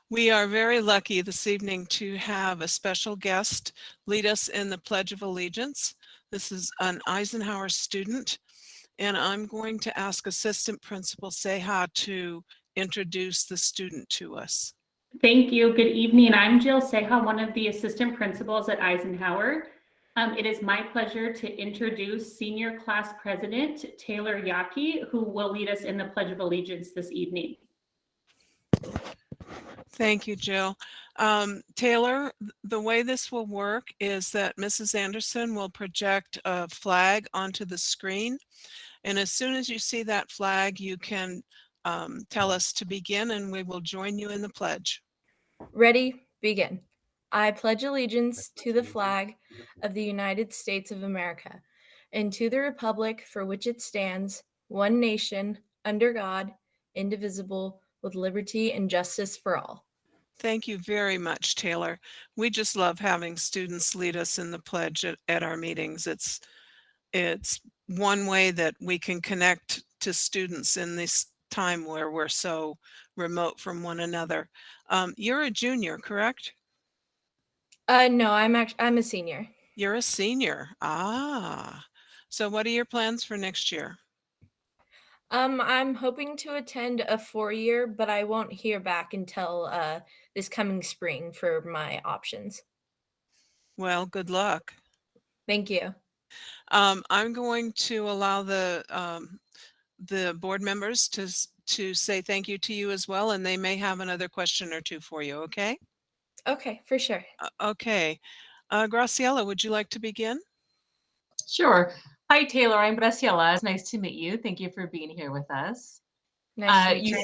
We are very lucky this evening to have a special guest lead us in the Pledge of Allegiance. This is an Eisenhower student, and I'm going to ask Assistant Principal Seha to introduce the student to us. Thank you. Good evening. I'm Jill Seha, one of the assistant principals at Eisenhower. It is my pleasure to introduce Senior Class President Taylor Yaki, who will lead us in the Pledge of Allegiance this evening. Thank you, Jill. Taylor, the way this will work is that Mrs. Anderson will project a flag onto the screen. And as soon as you see that flag, you can tell us to begin and we will join you in the pledge. Ready, begin. I pledge allegiance to the flag of the United States of America and to the republic for which it stands, one nation, under God, indivisible, with liberty and justice for all. Thank you very much, Taylor. We just love having students lead us in the pledge at our meetings. It's one way that we can connect to students in this time where we're so remote from one another. You're a junior, correct? No, I'm a senior. You're a senior. So what are your plans for next year? I'm hoping to attend a 4-year, but I won't hear back until this coming spring for my options. Well, good luck. Thank you. I'm going to allow the board members to say thank you to you as well, and they may have another question or two for you, okay? Okay, for sure. Okay. Graciela, would you like to begin? Sure. Hi, Taylor. I'm Graciela. It's nice to meet you. Thank you for being here with us. Nice to meet you.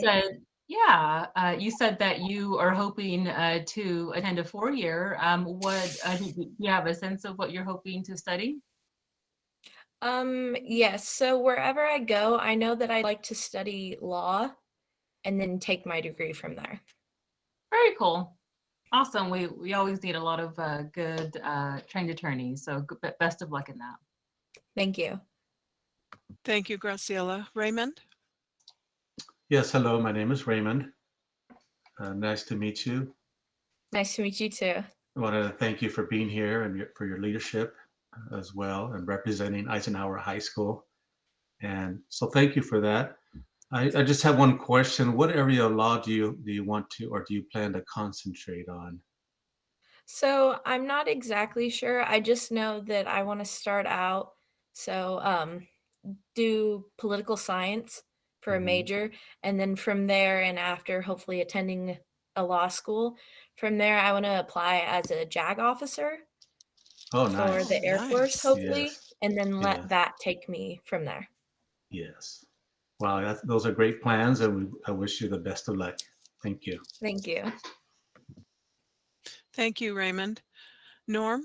You said that you are hoping to attend a 4-year. Do you have a sense of what you're hoping to study? Yes. So wherever I go, I know that I like to study law and then take my degree from there. Very cool. Awesome. We always need a lot of good trained attorneys. So best of luck in that. Thank you. Thank you, Graciela. Raymond? Yes, hello, my name is Raymond. Nice to meet you. Nice to meet you too. I want to thank you for being here and for your leadership as well and representing Eisenhower High School. And so thank you for that. I just have one question. What area of law do you want to or do you plan to concentrate on? So I'm not exactly sure. I just know that I want to start out. So do political science for a major, and then from there and after hopefully attending a law school, from there I want to apply as a JAG officer Oh, for nice. the Air Force, hopefully, Yes. and then let that take me from there. Yes. Wow, those are great plans, and I wish you the best of luck. Thank you. Thank you. Thank you, Raymond. Norm?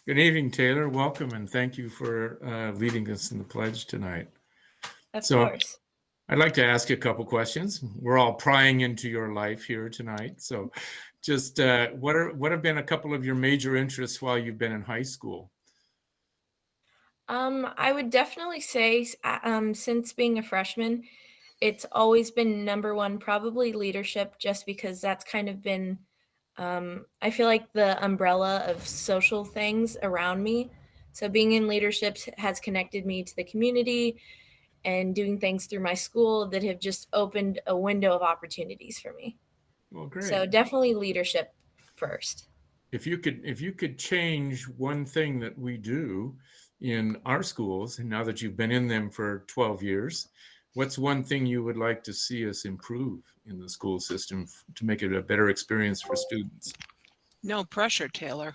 Good evening, Taylor. Welcome, and thank you for leading us in the pledge tonight. Of course. I'd like to ask you a couple questions. We're all prying into your life here tonight. So just what have been a couple of your major interests while you've been in high school? I would definitely say since being a freshman, it's always been number one, probably leadership, just because that's kind of been, I feel like the umbrella of social things around me. So being in leadership has connected me to the community and doing things through my school that have just opened a window of opportunities for me. Well, great. So definitely leadership first. If you could change one thing that we do in our schools, and now that you've been in them for 12 years, what's one thing you would like to see us improve in the school system to make it a better experience for students? No pressure, Taylor.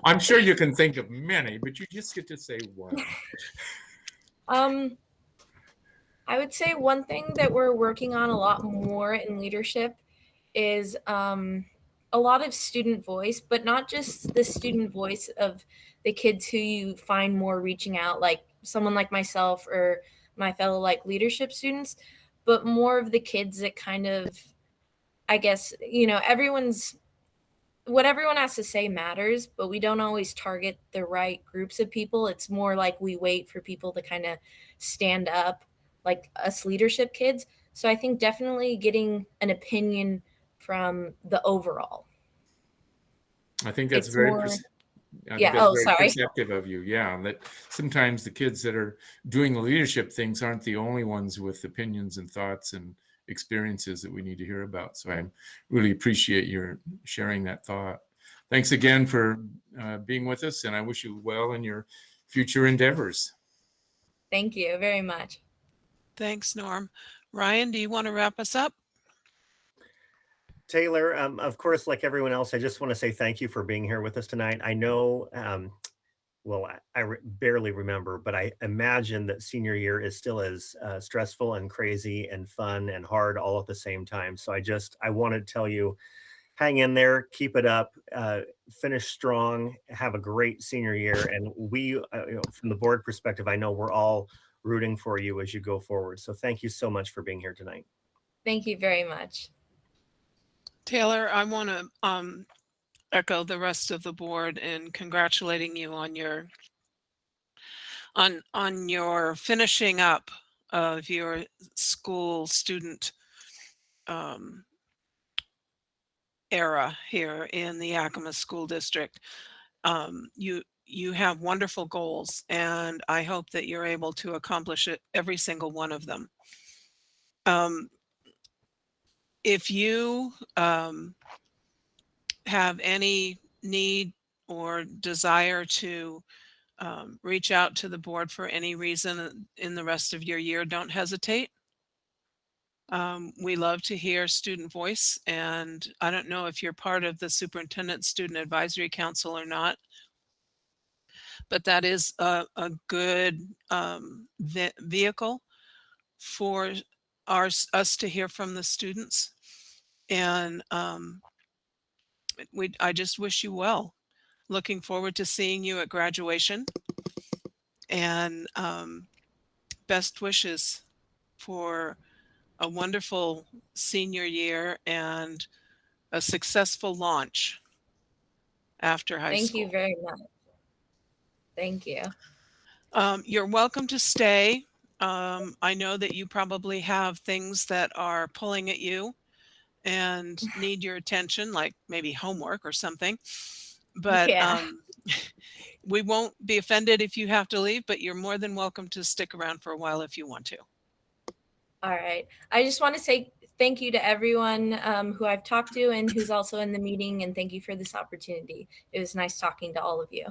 I'm sure you can think of many, but you just get to say one. I would say one thing that we're working on a lot more in leadership is a lot of student voice, but not just the student voice of the kids who you find more reaching out, like someone like myself or my fellow like leadership students, but more of the kids that kind of, I guess, what everyone has to say matters, but we don't always target the right groups of people. It's more like we wait for people to kind of stand up, like us leadership kids. So I think definitely getting an opinion from the overall. I think that's It's very, more, I think yeah. that's Oh, very sorry. perceptive of you. Yeah, that sometimes the kids that are doing the leadership things aren't the only ones with opinions and thoughts and experiences that we need to hear about. So I really appreciate your sharing that thought. Thanks again for being with us, and I wish you well in your future endeavors. Thank you very much. Thanks, Norm. Ryan, do you want to wrap us up? Taylor, of course, like everyone else, I just want to say thank you for being here with us tonight. I know, well, barely remember, but I imagine that senior year is still as stressful and crazy and fun and hard all at the same time. So I want to tell you, hang in there, keep it up, finish strong, have a great senior year. And we, from the board perspective, I know we're all rooting for you as you go forward. So thank you so much for being here tonight. Thank you very much. Taylor, I want to echo the rest of the board in congratulating you on your finishing up of your school student era here in the Yakima School District. You have wonderful goals, and I hope that you're able to accomplish it, every single one of them. If you have any need or desire to reach out to the board for any reason in the rest of your year, don't hesitate. We love to hear student voice, and I don't know if you're part of the Superintendent Student Advisory Council or not, but that is a good vehicle for us to hear from the students. And I just wish you well. Looking forward to seeing you at graduation, and best wishes for a wonderful senior year and a successful launch after high Thank school. you very much. Thank you. You're welcome to stay. I know that you probably have things that are pulling at you and need your attention, like maybe homework or something. But Yeah. we won't be offended if you have to leave, but you're more than welcome to stick around for a while if you want to. All right. I just want to say thank you to everyone who I've talked to and who's also in the meeting, and thank you for this opportunity. It was nice talking to all of you.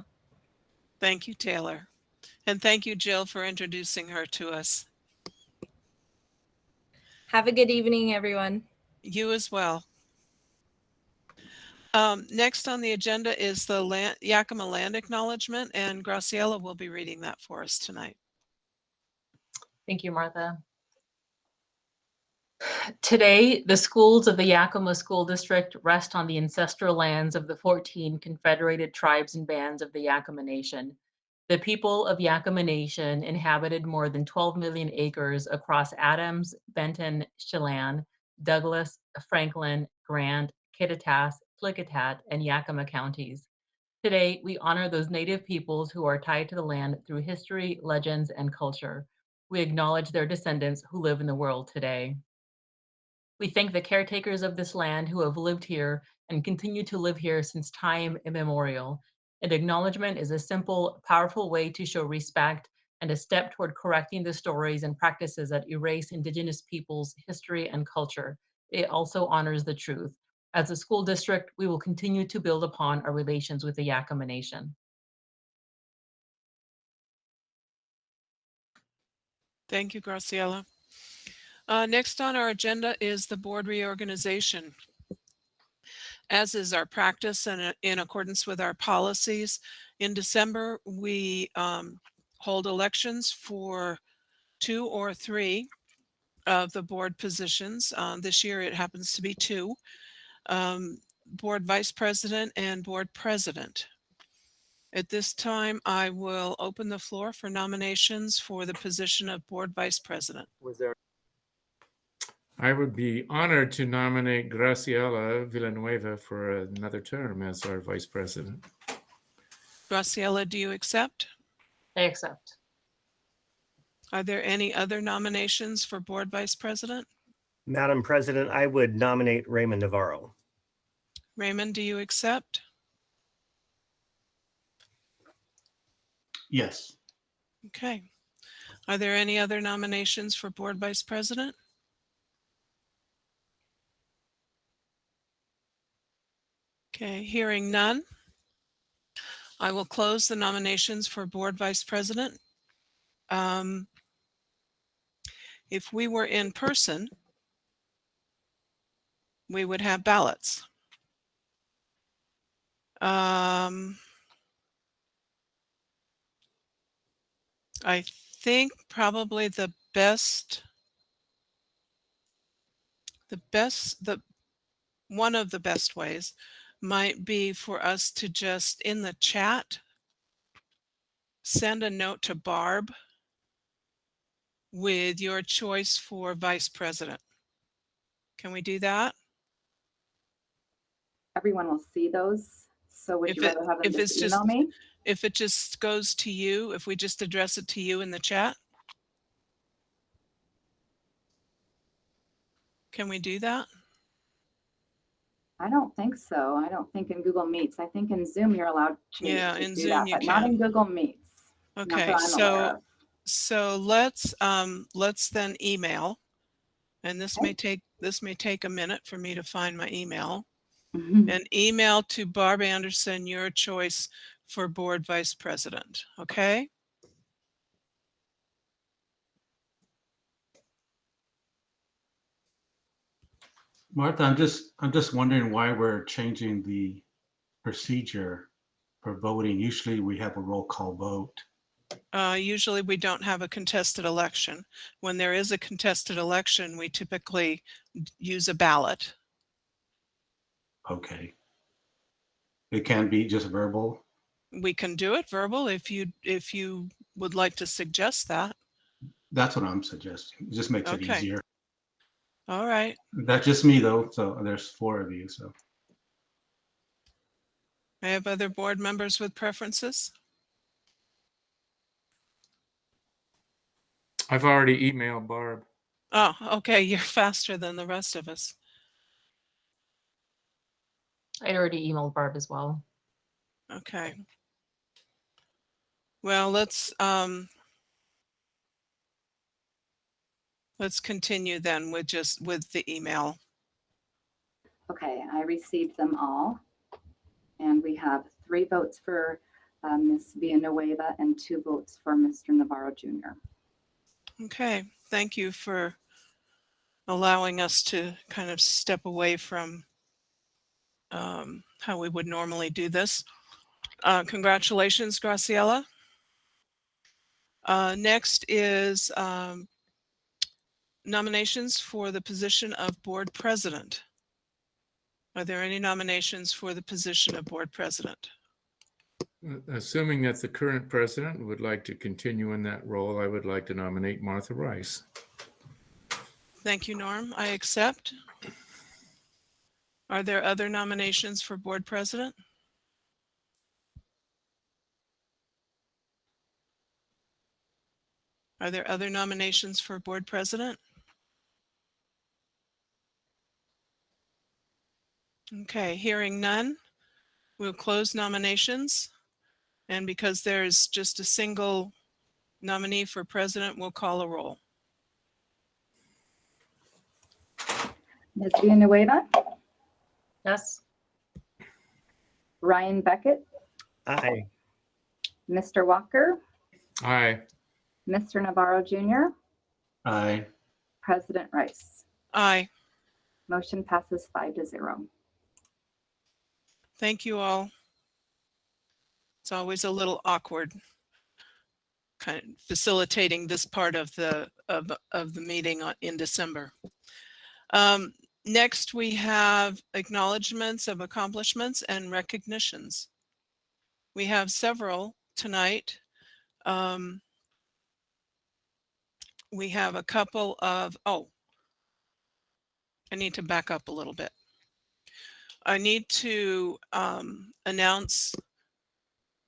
Thank you, Taylor. And thank you, Jill, for introducing her to us. Have a good evening, everyone. You as well. Next on the agenda is the Yakima Land Acknowledgement, and Graciela will be reading that for us tonight. Thank you, Martha. Today, the schools of the Yakima School District rest on the ancestral lands of the 14 confederated tribes and bands of the Yakima Nation. The people of Yakima Nation inhabited more than 12 million acres across Adams, Benton, Chelan, Douglas, Franklin, Grant, Kittitas, Klickitat, and Yakima counties. Today, we honor those Native peoples who are tied to the land through history, legends, and culture. We acknowledge their descendants who live in the world today. We thank the caretakers of this land who have lived here and continue to live here since time immemorial. And acknowledgement is a simple, powerful way to show respect and a step toward correcting the stories and practices that erase Indigenous peoples' history and culture. It also honors the truth. As a school district, we will continue to build upon our relations with the Yakima Nation. Thank you, Graciela. Next on our agenda is the board reorganization. As is our practice and in accordance with our policies, in December, we hold elections for 2 or 3 of the board positions. This year, it happens to be 2, board vice president and board president. At this time, I will open the floor for nominations for the position of board vice president. I would be honored to nominate Graciela Villanueva for another term as our vice president. Graciela, do you accept? I accept. Are there any other nominations for board vice president? Madam President, I would nominate Raymond Navarro. Raymond, do you accept? Yes. Okay. Are there any other nominations for board vice president? Okay, hearing none. I will close the nominations for board vice president. If we were in person, we would have ballots. I think probably one of the best ways might be for us to just in the chat send a note to Barb with your choice for vice president. Can we do that? Everyone will see those. So would you rather have them just email me? If it just goes to you, if we just address it to you in the chat? Can we do that? I don't think so. I don't think in Google Meets. I think in Zoom you're allowed to in do Zoom that, you but not in can. Google Meets. Okay, so let's then email, and this may take a minute for me to find my email. And email to Barb Anderson your choice for board vice president. Okay. Martha, I'm just wondering why we're changing the procedure for voting. Usually we have a roll call vote. Usually we don't have a contested election. When there is a contested election, we typically use a ballot. Okay. It can be just verbal. We can do it verbal if you would like to suggest that. That's what I'm suggesting. It just makes it Okay. easier. All right. That's just me though. So there's 4 of you. So I have other board members with preferences. I've already emailed Barb. Oh, okay. You're faster than the rest of us. I'd already emailed Barb as well. Okay. Well, let's continue then with the email. Okay, I received them all. And we have 3 votes for Ms. Villanueva and 2 votes for Mr. Navarro Jr. Okay, thank you for allowing us to kind of step away from how we would normally do this. Congratulations, Graciela. Next is nominations for the position of board president. Are there any nominations for the position of board president? Assuming that the current president would like to continue in that role, I would like to nominate Martha Rice. Thank you, Norm. I accept. Are there other nominations for board president? Are there other nominations for board president? Okay, hearing none, we'll close nominations. And because there's just a single nominee for president, we'll call a roll. Ms. Villanueva, Yes. Ryan Beckett, Aye. Mr. Walker, Aye. Mr. Navarro Jr., aye. President Rice. Aye. Motion passes 5-0. Thank you all. It's always a little awkward kind of facilitating this part of the meeting in December. Next, we have acknowledgements of accomplishments and recognitions. We have several tonight. We have a couple of, I need to back up a little bit. I need to announce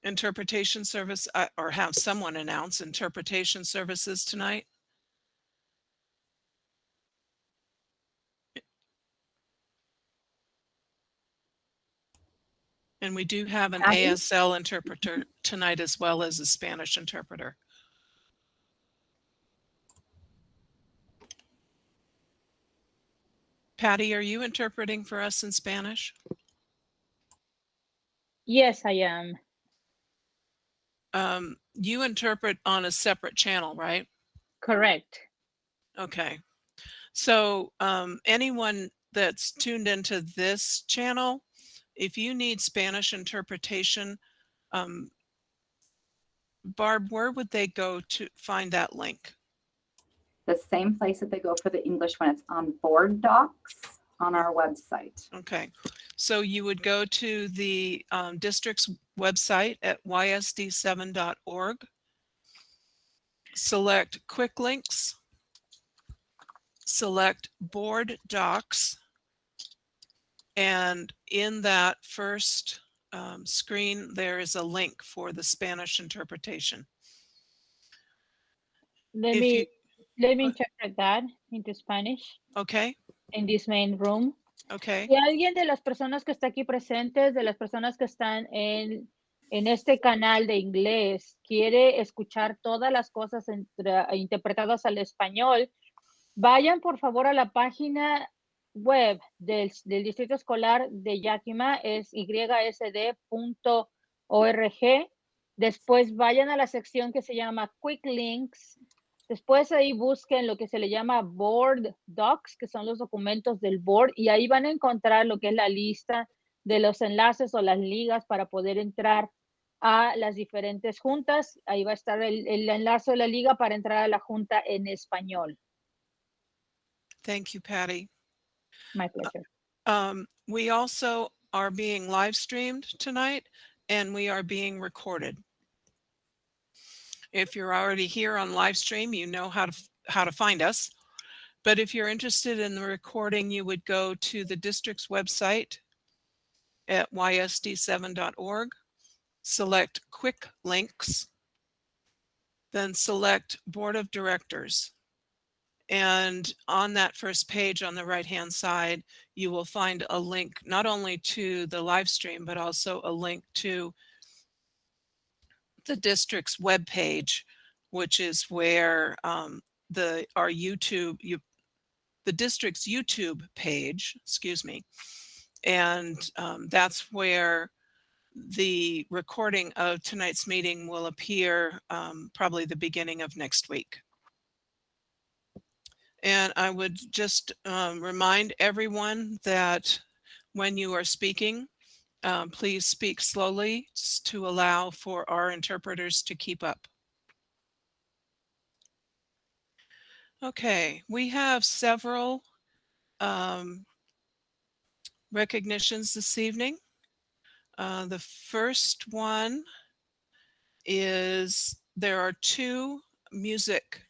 interpretation service or have someone announce interpretation services tonight. And we do have an Patty? ASL interpreter tonight as well as a Spanish interpreter. Patty, are you interpreting for us in Spanish? Yes, I am. You interpret on a separate channel, right? Correct. Okay. So anyone that's tuned into this channel, if you need Spanish interpretation, Barb, where would they go to find that link? The same place that they go for the English when it's on board docs on our website. Okay. So you would go to the district's website at ysd7.org, select quick links, select board docs, and in that first screen, there is a link for the Spanish interpretation. Let If me you, let me interpret that into Spanish okay, in this main room. okay, Si alguien de las personas que está aquí presentes, de las personas que están en este canal de inglés, quiere escuchar todas las cosas interpretadas al español, vayan por favor a la página web del Distrito Escolar de Yakima, es ysd.org. Después vayan a la sección que se llama Quick Links. Después ahí busquen lo que se le llama Board Docs, que son los documentos del board, y ahí van a encontrar lo que es la lista de los enlaces o las ligas para poder entrar a las diferentes juntas. Ahí va a estar el enlace de la liga para entrar a la junta en español. thank you, Patty. My pleasure. We also are being live streamed tonight, and we are being recorded. If you're already here on live stream, you know how to find us. But if you're interested in the recording, you would go to the district's website at ysd7.org, select quick links, then select Board of Directors. And on that first page on the right-hand side, you will find a link not only to the live stream, but also a link to the district's webpage, which is where the district's YouTube page, excuse me, and that's where the recording of tonight's meeting will appear probably the beginning of next week. And I would just remind everyone that when you are speaking, please speak slowly to allow for our interpreters to keep up. Okay, we have several recognitions this evening. The first one is there are two music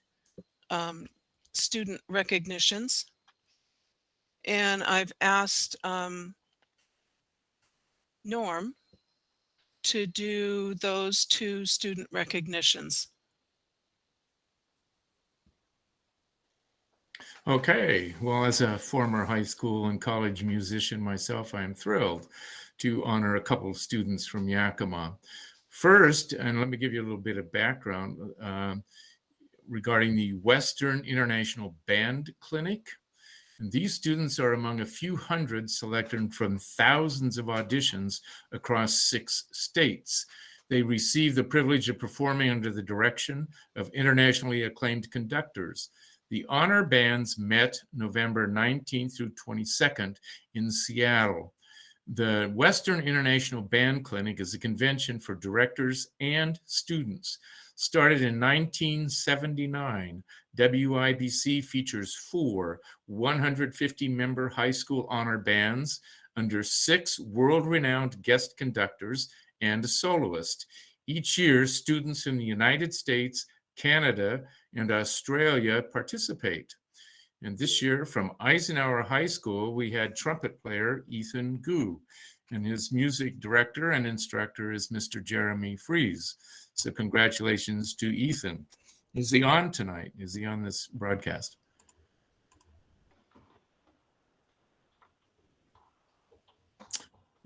student recognitions, and I've asked Norm to do those two student recognitions. Okay, well, as a former high school and college musician myself, I am thrilled to honor a couple of students from Yakima. First, and let me give you a little bit of background regarding the Western International Band Clinic. And these students are among a few hundred selected from thousands of auditions across 6 states. They receive the privilege of performing under the direction of internationally acclaimed conductors. The honor bands met November 19th through 22nd in Seattle. The Western International Band Clinic is a convention for directors and students. Started in 1979, WIBC features 4 150-member high school honor bands under 6 world-renowned guest conductors and a soloist. Each year, students in the United States, Canada, and Australia participate. And this year from Eisenhower High School, we had trumpet player Ethan Gu, and his music director and instructor is Mr. Jeremy Fries. So congratulations to Ethan. Is he on tonight? Is he on this broadcast?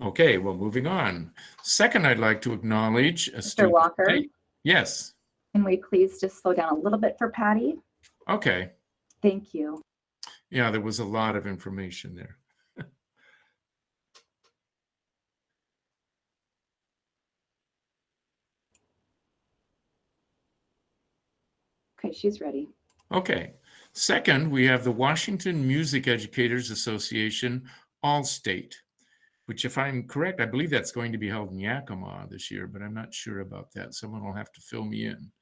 Okay, well, moving on. Second, I'd like to acknowledge a Mr. student. Walker, Yes. can we please just slow down a little bit for Patty? Okay. Thank you. Yeah, there was a lot of information there. Okay, she's ready. Okay. Second, we have the Washington Music Educators Association All-State, which, if I'm correct, I believe that's going to be held in Yakima this year, but I'm not sure about that. Someone will have to fill me in.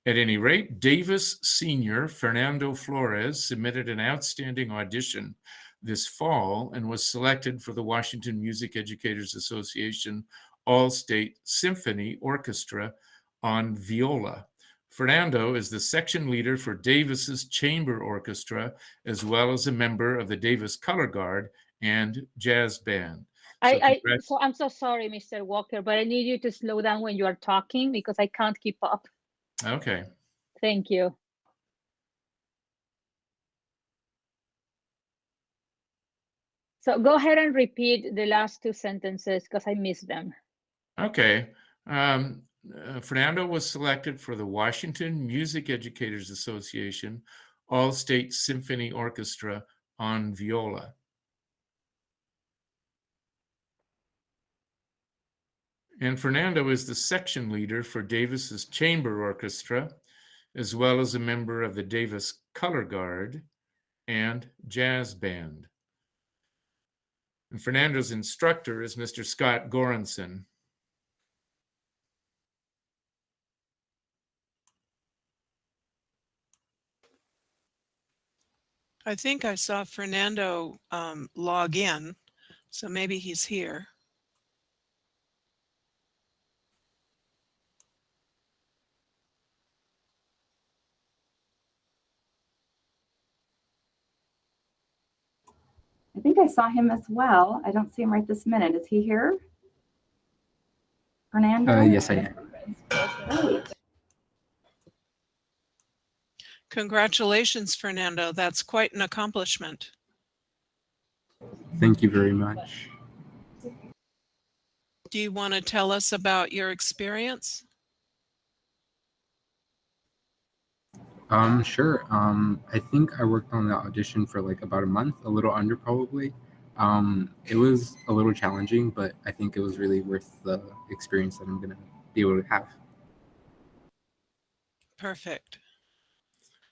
At any rate, Davis senior Fernando Flores submitted an outstanding audition this fall and was selected for the Washington Music Educators Association All-State Symphony Orchestra on viola. Fernando is the section leader for Davis's chamber orchestra, as well as a member of the Davis Color Guard and jazz band. So I'm so sorry, Mr. Walker, but I need you to slow down when you are talking because I can't keep up. Okay. Thank you. So go ahead and repeat the last two sentences because I missed them. Okay. Fernando was selected for the Washington Music Educators Association All-State Symphony Orchestra on viola. And Fernando is the section leader for Davis's chamber orchestra, as well as a member of the Davis Color Guard and jazz band. And Fernando's instructor is Mr. Scott Goranson. I think I saw Fernando log in, so maybe he's here. I think I saw him as well. I don't see him right this minute. Is he here? Fernando? Yes, I am. Great. Congratulations, Fernando. That's quite an accomplishment. Thank you very much. Do you want to tell us about your experience? Sure. I think I worked on the audition for like about a month, a little under probably. It was a little challenging, but I think it was really worth the experience that I'm gonna be able to have. Perfect.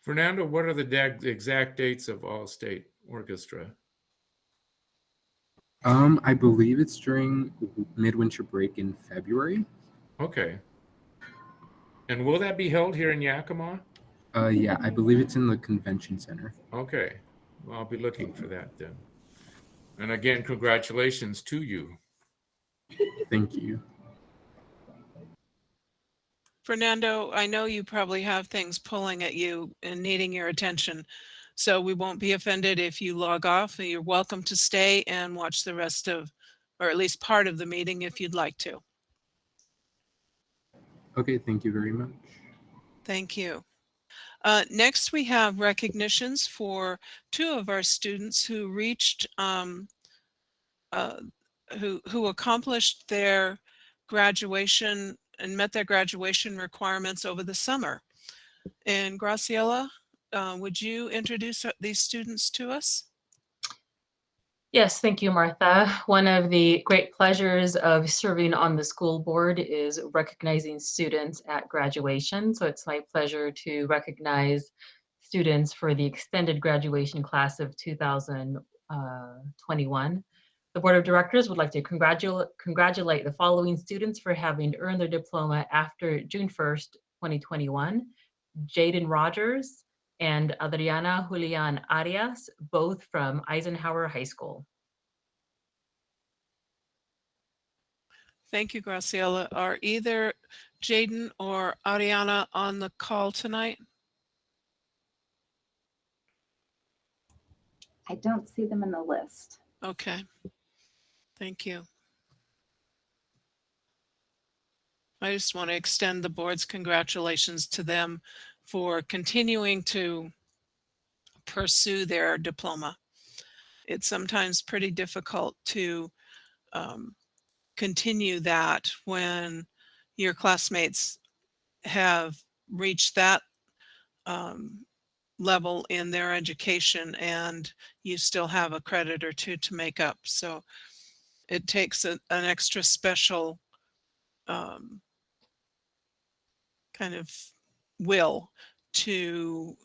Fernando, what are the exact dates of All-State Orchestra? I believe it's during midwinter break in February. Okay. And will that be held here in Yakima? Yeah, I believe it's in the convention center. Okay. Well, I'll be looking for that then. And again, congratulations to you. Thank you. Fernando, I know you probably have things pulling at you and needing your attention, so we won't be offended if you log off. You're welcome to stay and watch the rest of, or at least part of the meeting if you'd like to. Okay, thank you very much. Thank you. Next, we have recognitions for two of our students who reached, who accomplished their graduation and met their graduation requirements over the summer. And Graciela, would you introduce these students to us? Yes, thank you, Martha. One of the great pleasures of serving on the school board is recognizing students at graduation. So it's my pleasure to recognize students for the extended graduation class of 2021. The Board of Directors would like to congratulate the following students for having earned their diploma after June 1st, 2021. Jaden Rogers and Adriana Julian Arias, both from Eisenhower High School. Thank you, Graciela. Are either Jaden or Ariana on the call tonight? I don't see them in the list. Okay. Thank you. I just want to extend the board's congratulations to them for continuing to pursue their diploma. It's sometimes pretty difficult to continue that when your classmates have reached that level in their education and you still have a credit or two to make up. So it takes an extra special kind of will to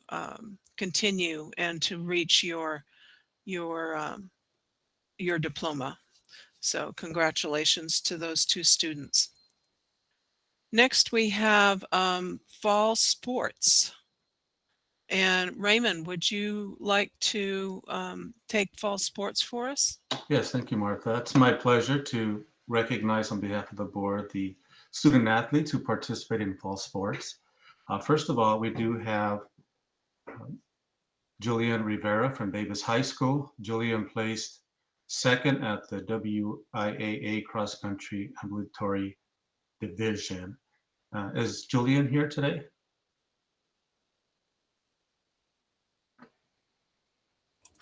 continue and to reach your diploma. So congratulations to those two students. Next, we have fall sports. And Raymond, would you like to take fall sports for us? Yes, thank you, Martha. It's my pleasure to recognize on behalf of the board the student athletes who participate in fall sports. First of all, we do have Julian Rivera from Davis High School. Julian placed second at the WIAA cross country ambulatory division. Is Julian here today?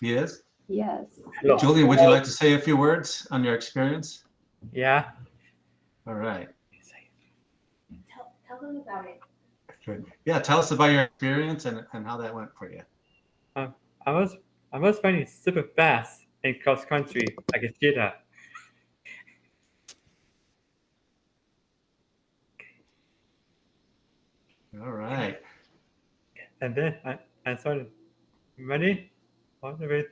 He is? Yes. Julian, would you like to say a few words on your experience? Yeah. All right. Tell them about it. Good. Yeah, tell us about your experience and how that went for you. I was running super fast in cross country like a cheetah. All right. And then I started running all the way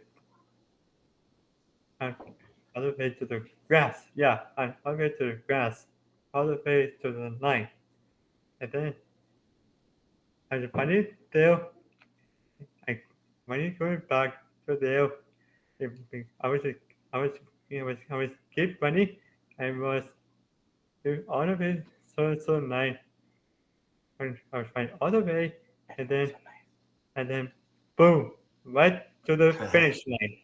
to the grass. Yeah, all the way to the grass, all the way to the line. And then I was running there. I running going back to there. I was keep running. I was doing all of it so nice. I was running all the way, and then boom, right to the finish line.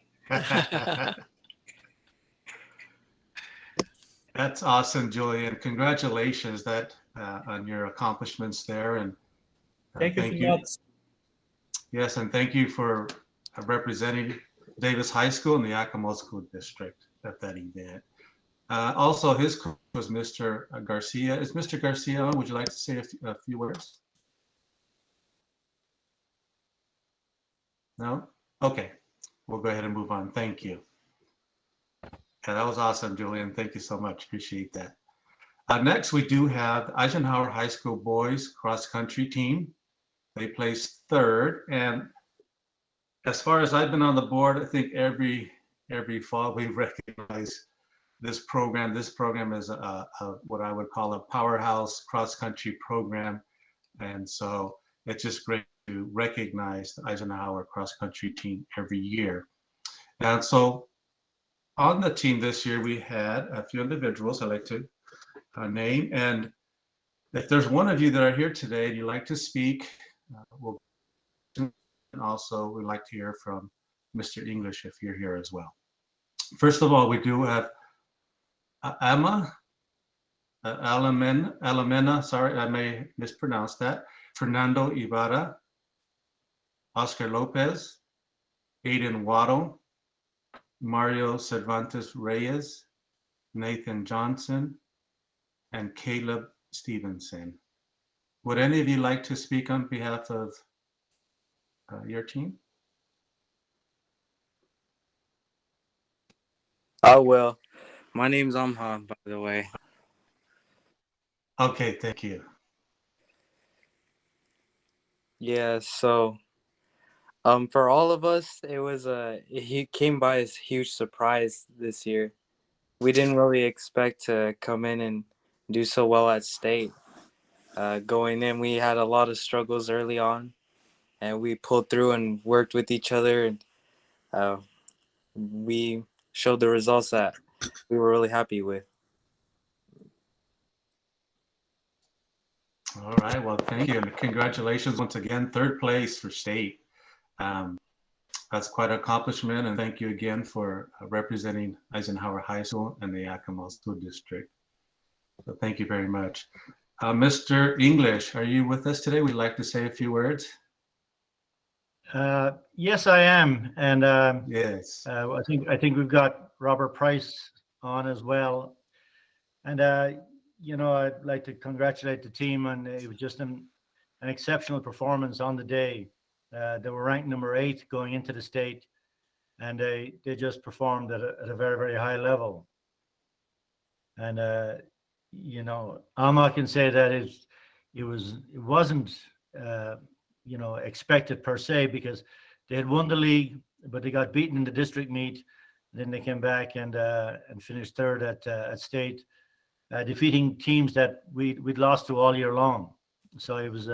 That's awesome, Julian. Congratulations on your accomplishments there. And Thank you so much. Yes, and thank you for representing Davis High School and the Yakima School District at that event. Also, his coach was Mr. Garcia. Is Mr. Garcia on? Would you like to say a few words? No? Okay. We'll go ahead and move on. Thank you. Yeah, that was awesome, Julian. Thank you so much. Appreciate that. Next, we do have the Eisenhower High School boys cross country team. They placed third. And as far as I've been on the board, I think every fall we recognize this program. This program is what I would call a powerhouse cross country program. And so it's just great to recognize the Eisenhower cross country team every year. And so on the team this year, we had a few individuals I'd like to name. And if there's one of you that are here today and you'd like to speak, and also we'd like to hear from Mr. English if you're here as well. First of all, we do have Alamena, sorry, I may mispronounce that, Fernando Ibarra, Oscar Lopez, Aiden Waddle, Mario Cervantes Reyes, Nathan Johnson, and Caleb Stevenson. Would any of you like to speak on behalf of your team? I will. My name's Amha, by the way. Okay, thank you. Yeah, so for all of us, it came by as a huge surprise this year. We didn't really expect to come in and do so well at state. Going in, we had a lot of struggles early on, and we pulled through and worked with each other, and we showed the results that we were really happy with. All right, well, thank you, and congratulations once again, third place for state. That's quite an accomplishment, and thank you again for representing Eisenhower High School and the Yakima School District. So thank you very much. Mr. English, are you with us today? Would you like to say a few words? Yes, I am, and yes, I think we've got Robert Price on as well. And, I'd like to congratulate the team, and it was just an exceptional performance on the day. They were ranked number 8 going into the state, and they just performed at a very, very high level. And, Alma can say that it wasn't, expected per se, because they had won the league, but they got beaten in the district meet. Then they came back and finished third at state, defeating teams that we'd lost to all year long. So it was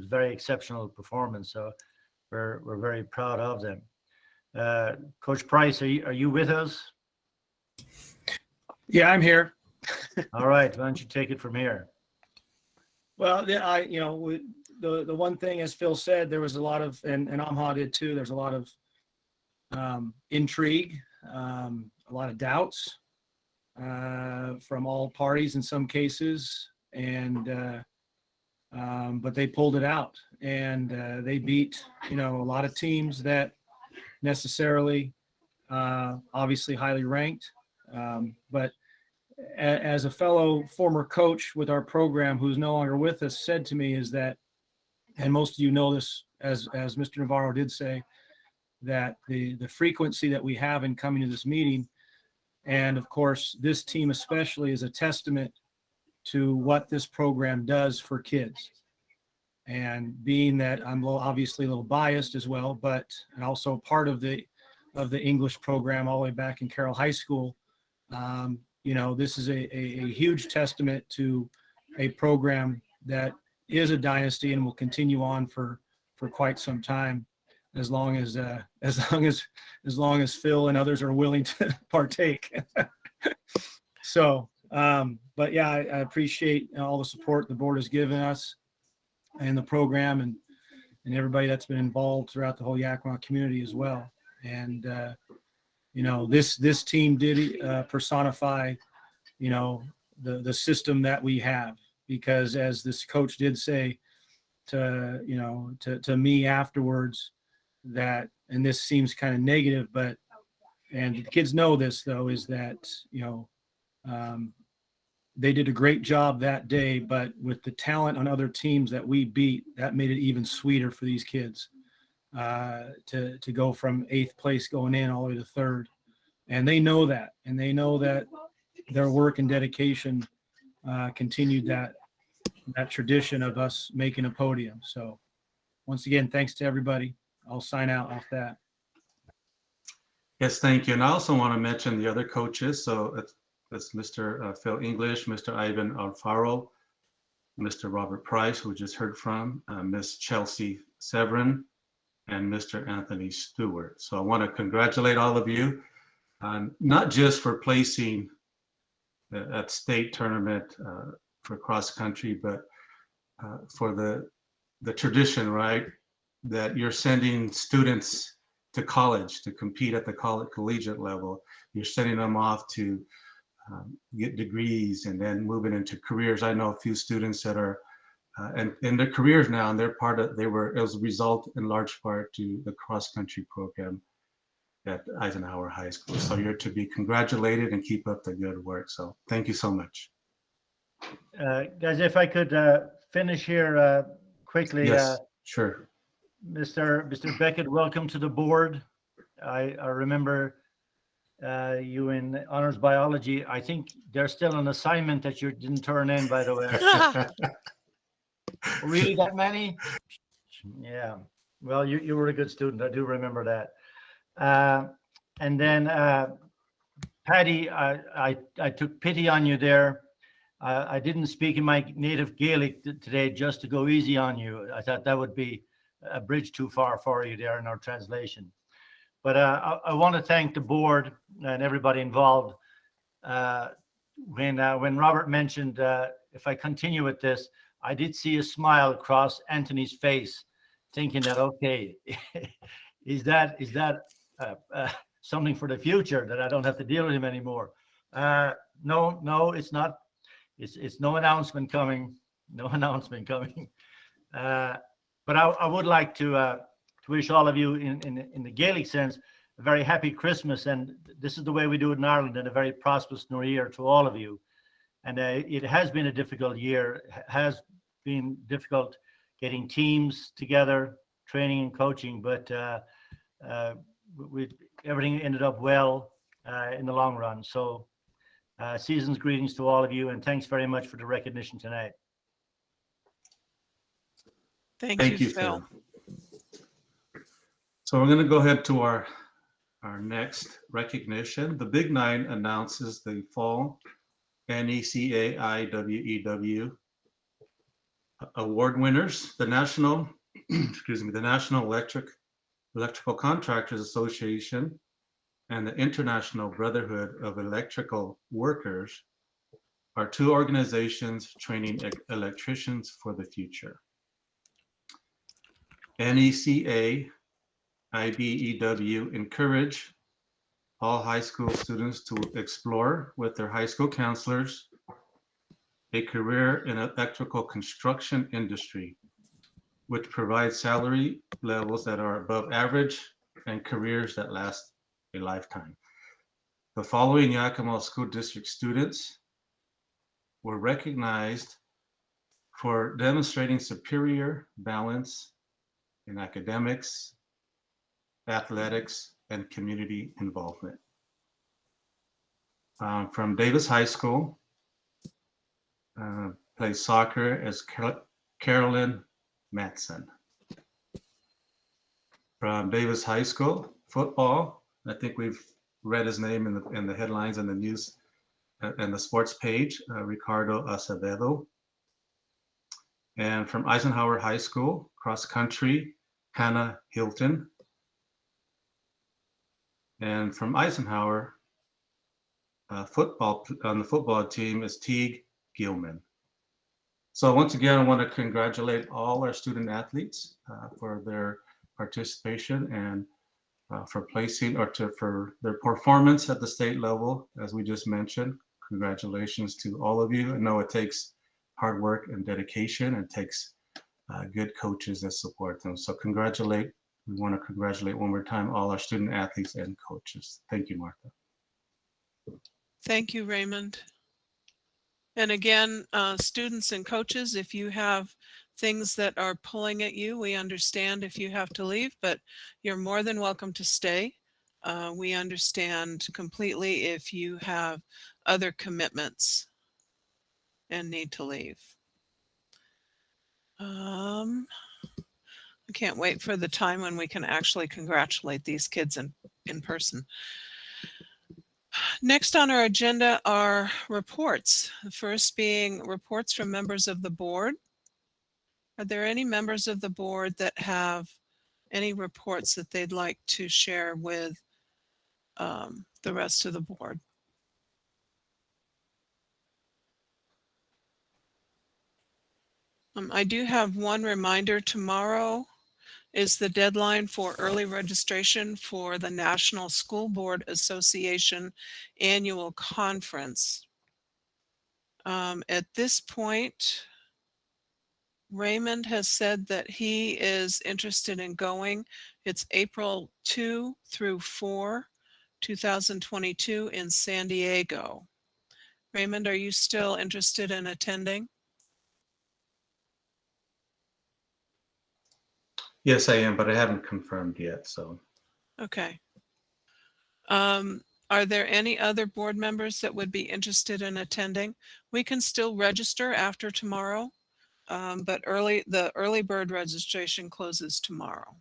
very exceptional performance. So we're very proud of them. Coach Price, are you with us? Yeah, I'm here. All right, why don't you take it from here? Well, the one thing, as Phil said, there was a lot of, and Amha did too, there's a lot of intrigue, a lot of doubts from all parties in some cases, and but they pulled it out, and they beat a lot of teams that necessarily obviously highly ranked, but as a fellow former coach with our program who's no longer with us said to me is that, and most of you know this, as Mr. Navarro did say, that the frequency that we have in coming to this meeting, and of course this team especially, is a testament to what this program does for kids. And being that I'm obviously a little biased as well, but also part of the English program all the way back in Carroll High School, this is a huge testament to a program that is a dynasty and will continue on for quite some time, as long as Phil and others are willing to partake. So, but yeah, I appreciate all the support the board has given us and the program, and everybody that's been involved throughout the whole Yakima community as well. And this team did personify the system that we have, because as this coach did say to me afterwards, that, and this seems kind of negative, but, and the kids know this though, is that they did a great job that day, but with the talent on other teams that we beat, that made it even sweeter for these kids to go from 8th place going in all the way to 3rd. And they know that, and they know that their work and dedication continued that tradition of us making a podium. So once again, thanks to everybody. I'll sign out off that. Yes, thank you. And I also want to mention the other coaches. So that's Mr. Phil English, Mr. Ivan Alfaro, Mr. Robert Price, who we just heard from, Miss Chelsea Severin, and Mr. Anthony Stewart. So I want to congratulate all of you, not just for placing at state tournament for cross country, but for the tradition, right, that you're sending students to college to compete at the collegiate level. You're sending them off to get degrees and then moving into careers. I know a few students that are and in their careers now, and it was a result in large part to the cross country program at Eisenhower High School. So you're to be congratulated and keep up the good work. So thank you so much. Guys, if I could finish here quickly. Yes, sure. Mr. Beckett, welcome to the board. I remember you in honors biology. I think there's still an assignment that you didn't turn in, by the way. Really, that many? Yeah. Well, you were a good student. I do remember that. And then Patty, I took pity on you there. I didn't speak in my native Gaelic today just to go easy on you. I thought that would be a bridge too far for you there in our translation. But I want to thank the board and everybody involved. When Robert mentioned if I continue with this, I did see a smile across Anthony's face, thinking that, okay, is that something for the future, that I don't have to deal with him anymore? No, it's not. It's no announcement coming. No announcement coming. But I would like to wish all of you in the Gaelic sense, a very happy Christmas. And this is the way we do it in Ireland, and a very prosperous New Year to all of you. And it has been a difficult year, has been difficult getting teams together, training and coaching, but everything ended up well in the long run. So season's greetings to all of you, and thanks very much for the recognition tonight. Thank you, Phil. So we're going to go ahead to our next recognition. The Big Nine announces the fall NECA-IWEW award winners. The National, excuse me, the National Electrical Contractors Association and the International Brotherhood of Electrical Workers are two organizations training electricians for the future. NECA IBEW encourage all high school students to explore with their high school counselors a career in electrical construction industry, which provides salary levels that are above average and careers that last a lifetime. The following Yakima School District students were recognized for demonstrating superior balance in academics, athletics, and community involvement. From Davis High School, plays soccer as Carolyn Matson. From Davis High School, football, I think we've read his name in the headlines and the news and the sports page, Ricardo Acevedo. And from Eisenhower High School, cross country, Hannah Hilton. And from Eisenhower, football on the football team is Teague Gilman. So once again, I want to congratulate all our student athletes for their participation and for placing for their performance at the state level, as we just mentioned. Congratulations to all of you. I know it takes hard work and dedication, and takes good coaches that support them. So we want to congratulate one more time all our student athletes and coaches. Thank you, Martha. Thank you, Raymond. And again, students and coaches, if you have things that are pulling at you, we understand if you have to leave, but you're more than welcome to stay. We understand completely if you have other commitments and need to leave. I can't wait for the time when we can actually congratulate these kids in person. Next on our agenda are reports. The first being reports from members of the board. Are there any members of the board that have any reports that they'd like to share with the rest of the board? I do have one reminder. Tomorrow is the deadline for early registration for the National School Board Association Annual Conference. At this point, Raymond has said that he is interested in going. It's April 2 through 4, 2022 in San Diego. Raymond, are you still interested in attending? Yes, I am, but I haven't confirmed yet, so. Okay. Are there any other board members that would be interested in attending? We can still register after tomorrow, but the early bird registration closes tomorrow.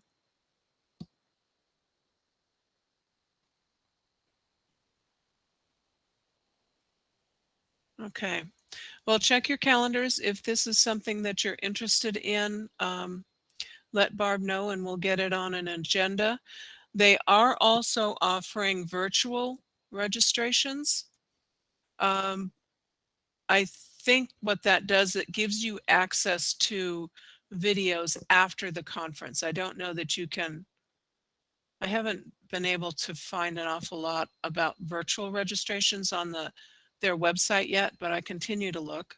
Okay. Well, check your calendars. If this is something that you're interested in, let Barb know and we'll get it on an agenda. They are also offering virtual registrations. I think what that does, it gives you access to videos after the conference. I don't know that you can, I haven't been able to find an awful lot about virtual registrations on their website yet, but I continue to look.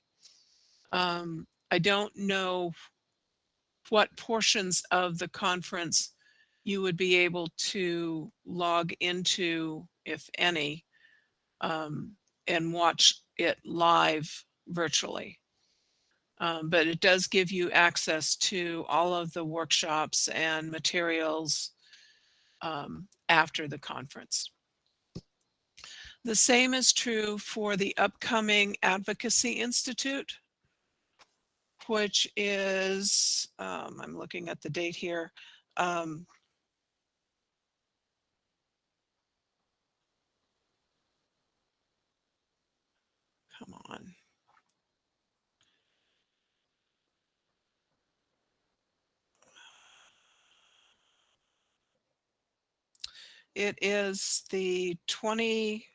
I don't know what portions of the conference you would be able to log into, if any, and watch it live virtually. But it does give you access to all of the workshops and materials after the conference. The same is true for the upcoming Advocacy Institute, which is, I'm looking at the date here. Come on. It is the 23rd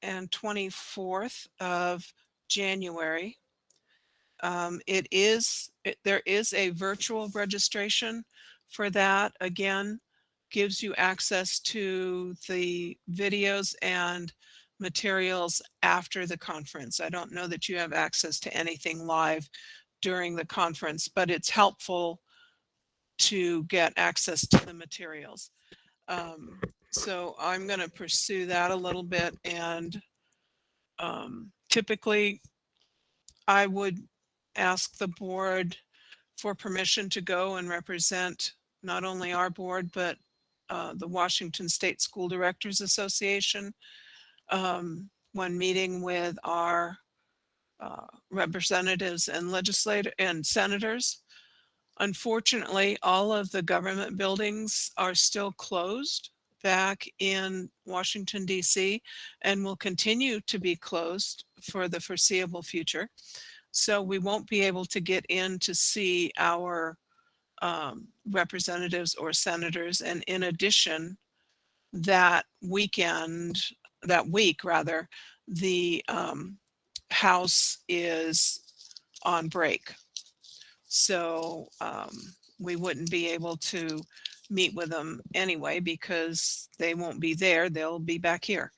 and 24th of January. There is a virtual registration for that. Again, gives you access to the videos and materials after the conference. I don't know that you have access to anything live during the conference, but it's helpful to get access to the materials. So I'm going to pursue that a little bit, and typically I would ask the board for permission to go and represent not only our board, but the Washington State School Directors Association when meeting with our representatives and legislators and senators. Unfortunately, all of the government buildings are still closed back in Washington, D.C., and will continue to be closed for the foreseeable future. So we won't be able to get in to see our representatives or senators. And in addition, that week, the House is on break. So we wouldn't be able to meet with them anyway, because they won't be there. They'll be back here.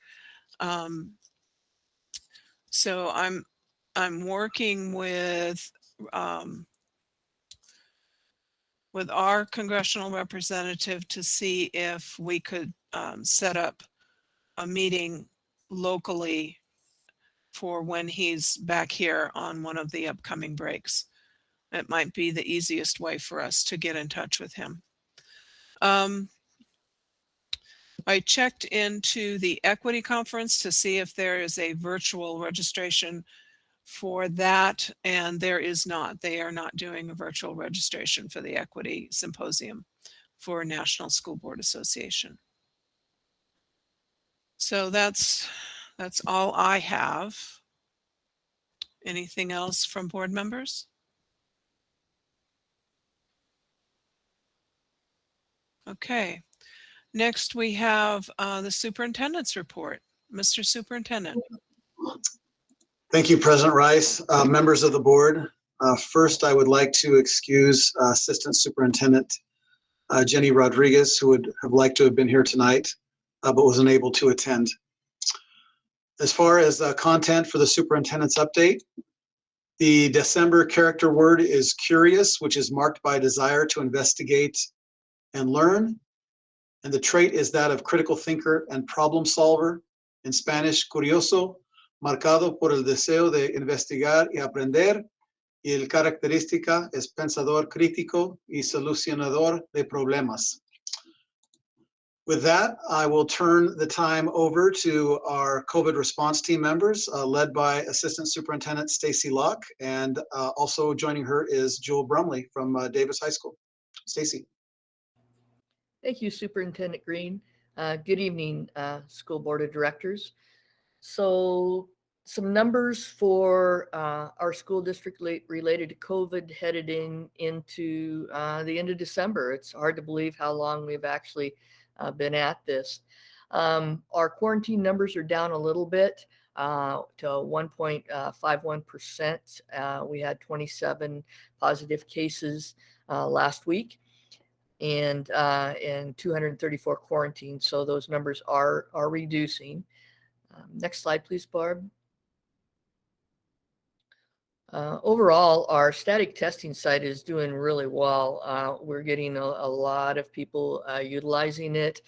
So I'm working with our congressional representative to see if we could set up a meeting locally for when he's back here on one of the upcoming breaks. It might be the easiest way for us to get in touch with him. I checked into the Equity Conference to see if there is a virtual registration for that, and there is not. They are not doing a virtual registration for the Equity Symposium for National School Board Association. So that's all I have. Anything else from board members? Okay. Next, we have the superintendent's report. Mr. Superintendent. Thank you, President Rice. Members of the board, first I would like to excuse Assistant Superintendent Jenny Rodriguez, who would have liked to have been here tonight, but was unable to attend. As far as content for the superintendent's update, the December character word is curious, which is marked by a desire to investigate and learn. And the trait is that of critical thinker and problem solver. In Spanish, curioso, marcado por el deseo de investigar y aprender. Y el característica es pensador crítico y solucionador de problemas. With that, I will turn the time over to our COVID response team members, led by Assistant Superintendent Stacy Locke, and also joining her is Jewel Brumley from Davis High School. Stacy. Thank you, Superintendent Green. Good evening, School Board of Directors. So some numbers for our school district related to COVID headed into the end of December. It's hard to believe how long we've actually been at this. Our quarantine numbers are down a little bit to 1.51%. We had 27 positive cases last week and 234 quarantined. So those numbers are reducing. Next slide, please, Barb. Overall, our static testing site is doing really well. We're getting a lot of people utilizing it.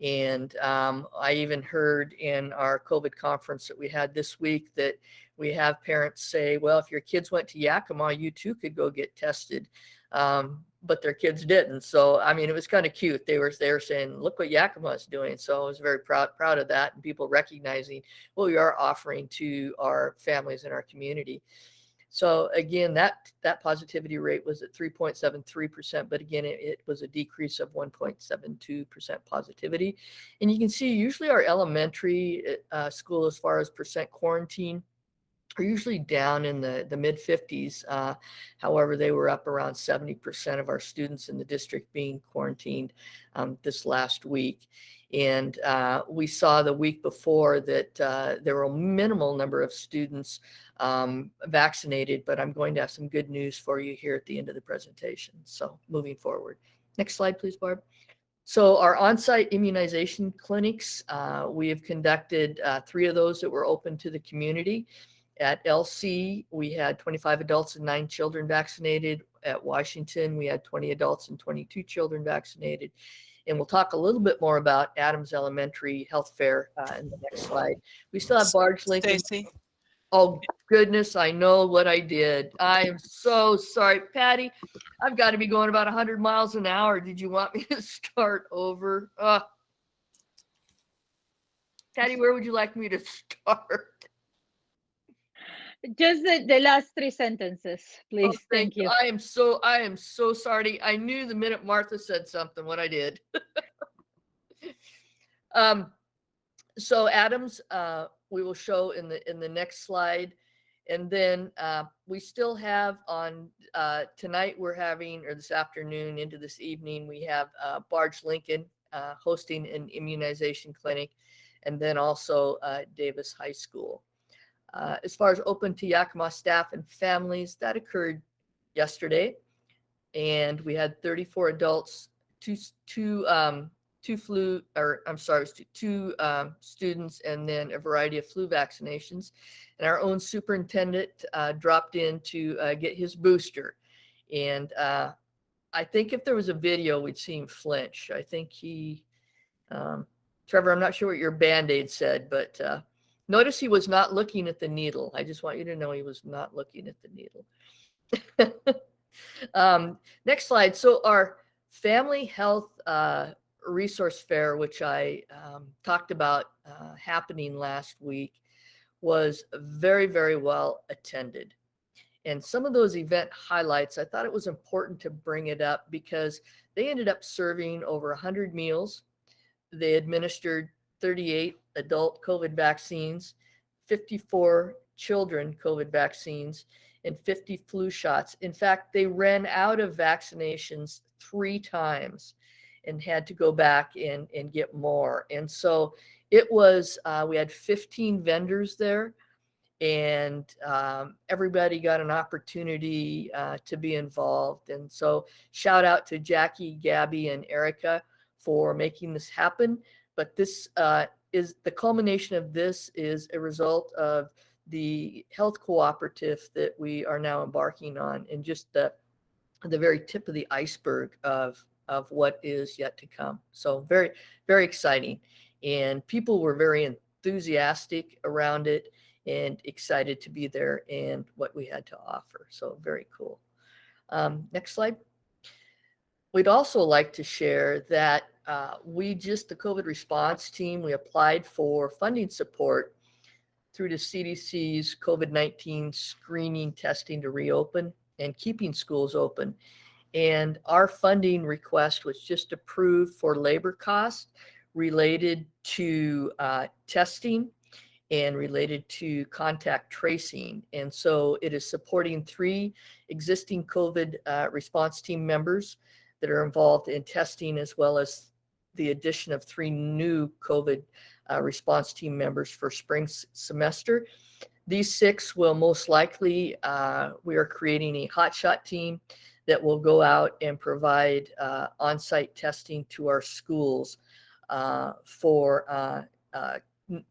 And I even heard in our COVID conference that we had this week that we have parents say, well, if your kids went to Yakima, you too could go get tested. But their kids didn't. So, I mean, it was kind of cute. They were saying, look what Yakima is doing. So I was very proud of that, and people recognizing what we are offering to our families in our community. So again, that positivity rate was at 3.73%, but again, it was a decrease of 1.72% positivity. And you can see usually our elementary school, as far as percent quarantine, are usually down in the mid 50s. However, they were up around 70% of our students in the district being quarantined this last week. And we saw the week before that there were a minimal number of students vaccinated, but I'm going to have some good news for you here at the end of the presentation. So moving forward. Next slide, please, Barb. So our on-site immunization clinics, we have conducted 3 of those that were open to the community. At LC, we had 25 adults and 9 children vaccinated. At Washington, we had 20 adults and 22 children vaccinated. And we'll talk a little bit more about Adams Elementary Health Fair in the next slide. We still have Barge Lincoln. Stacy. Oh, goodness, I know what I did. I am so sorry. Patty, I've got to be going about 100 miles an hour. Did you want me to start over? Patty, where would you like me to start? Just the last 3 sentences, please. Oh, Thank you. I am so sorry. I knew the minute Martha said something what I did. So Adams, we will show in the next slide. And then we still have on tonight we're having, or this afternoon into this evening, we have Barge Lincoln hosting an immunization clinic, and then also Davis High School. As far as open to Yakima staff and families, that occurred yesterday, and we had 34 adults, two students, and then a variety of flu vaccinations. And our own superintendent dropped in to get his booster. And I think if there was a video, we'd see him flinch. I think he, Trevor, I'm not sure what your Band-Aid said, but notice he was not looking at the needle. I just want you to know he was not looking at the needle. Next slide. So our family health resource fair, which I talked about happening last week, was very, very well attended. And some of those event highlights, I thought it was important to bring it up because they ended up serving over 100 meals. They administered 38 adult COVID vaccines, 54 children COVID vaccines, and 50 flu shots. In fact, they ran out of vaccinations 3 times and had to go back and get more. And so it was, we had 15 vendors there, and everybody got an opportunity to be involved. And so shout out to Jackie, Gabby, and Erica for making this happen. But this is the culmination of this is a result of the health cooperative that we are now embarking on, and just the very tip of the iceberg of what is yet to come. So very, very exciting. And people were very enthusiastic around it and excited to be there and what we had to offer. So very cool. Next slide. We'd also like to share that the COVID response team, we applied for funding support through the CDC's COVID-19 screening testing to reopen and keeping schools open. And our funding request was just approved for labor costs related to testing and related to contact tracing. And so it is supporting 3 existing COVID response team members that are involved in testing, as well as the addition of 3 new COVID response team members for spring semester. These 6 will most likely, we are creating a hotshot team that will go out and provide on-site testing to our schools for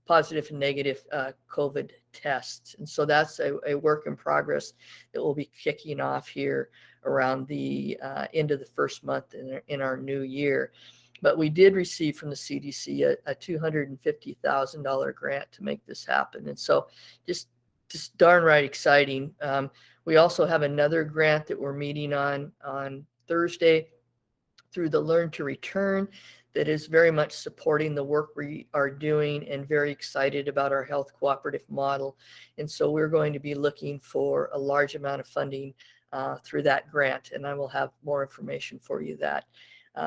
positive and negative COVID tests. And so that's a work in progress that will be kicking off here around the end of the first month in our new year. But we did receive from the CDC a $250,000 grant to make this happen. And so just darn right exciting. We also have another grant that we're meeting on Thursday through the Learn to Return that is very much supporting the work we are doing and very excited about our health cooperative model. And so we're going to be looking for a large amount of funding through that grant. And I will have more information for you that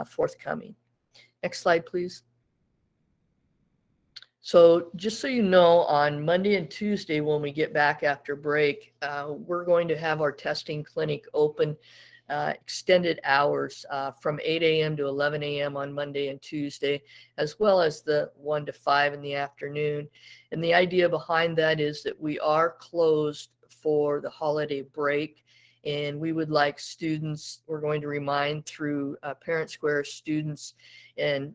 forthcoming. Next slide, please. So just so you know, on Monday and Tuesday, when we get back after break, we're going to have our testing clinic open extended hours from 8 a.m. to 11 a.m. on Monday and Tuesday, as well as the 1 to 5 in the afternoon. And the idea behind that is that we are closed for the holiday break. And we would like students, we're going to remind through Parent Square students and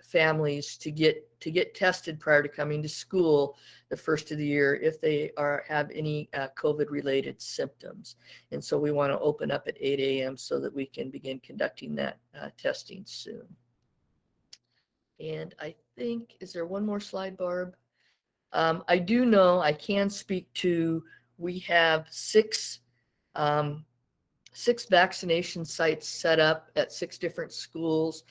families to get tested prior to coming to school the first of the year if they have any COVID related symptoms. And so we want to open up at 8 a.m. so that we can begin conducting that testing soon. And I think, is there one more slide, Barb? I do know, I can speak to, we have six vaccination sites set up at 6 different schools.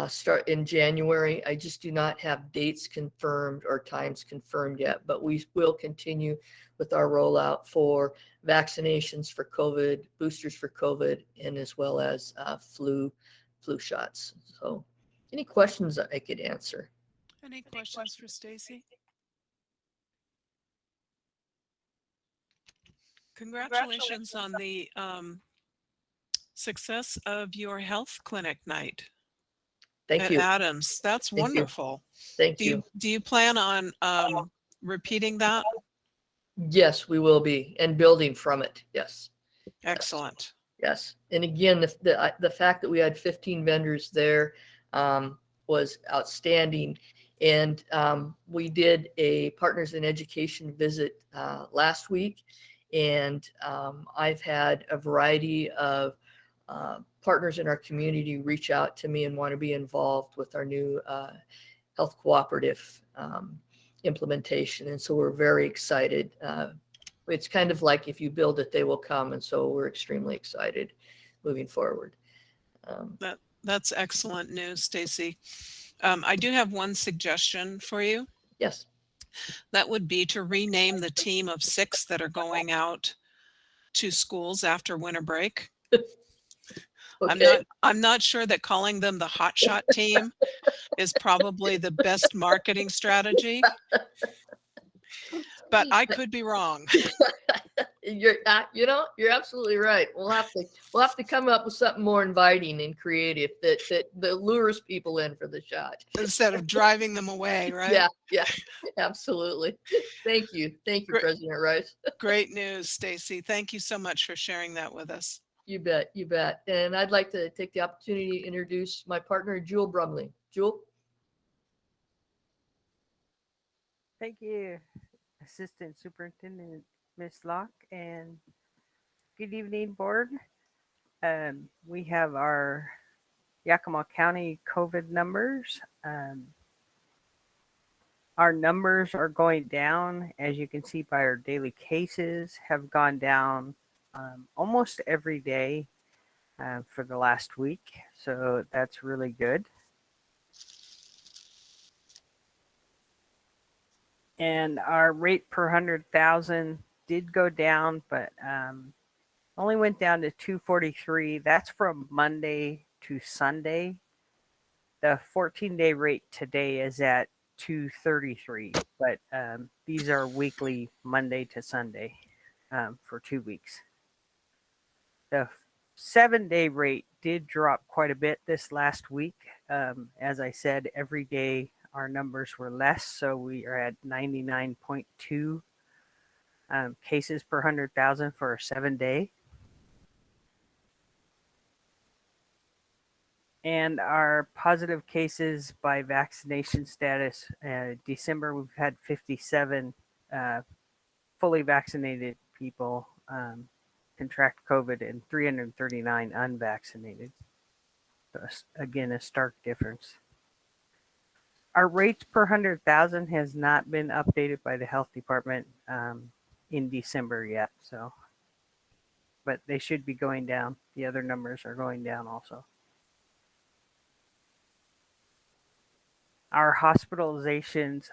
Start in January. I just do not have dates confirmed or times confirmed yet, but we will continue with our rollout for vaccinations for COVID, boosters for COVID, and as well as flu shots. So any questions that I could answer? Any questions for Stacy? Congratulations on the success of your health clinic night. Thank at you. Adams. That's Thank you. wonderful. Thank Do you. do you plan on repeating that? Yes, we will be, and building from it. Yes. Excellent. Yes. And again, the fact that we had 15 vendors there was outstanding. And we did a Partners in Education visit last week. And I've had a variety of partners in our community reach out to me and want to be involved with our new health cooperative implementation. And so we're very excited. It's kind of like if you build it, they will come. And so we're extremely excited moving forward. That's excellent news, Stacy. I do have one suggestion for you. Yes. That would be to rename the team of 6 that are going out to schools after winter break. Okay. I'm not sure that calling them the Hot Shot team is probably the best marketing strategy, but I could be wrong. You're absolutely right. We'll have to come up with something more inviting and creative that lures people in for the shot instead of driving them away, right? Yeah, absolutely. Thank you, President Rice. Great news, Stacy. Thank you so much for sharing that with us. You bet. And I'd like to take the opportunity to introduce my partner, Jewel Brumley. Jewel. Thank you, Assistant Superintendent Ms. Locke, and good evening, board. We have our Yakima County COVID numbers. Our numbers are going down, as you can see by our daily cases have gone down almost every day for the last week. So that's really good. And our rate per 100,000 did go down, but only went down to 243. That's from Monday to Sunday. The 14-day rate today is at 233, but these are weekly Monday to Sunday for 2 weeks. The 7-day rate did drop quite a bit this last week. As I said, every day our numbers were less, so we are at 99.2 cases per 100,000 for a 7-day. And our positive cases by vaccination status, December we've had 57 fully vaccinated people contract COVID and 339 unvaccinated. So again, a stark difference. Our rates per 100,000 has not been updated by the health department in December yet. So, but they should be going down. The other numbers are going down also. Our hospitalizations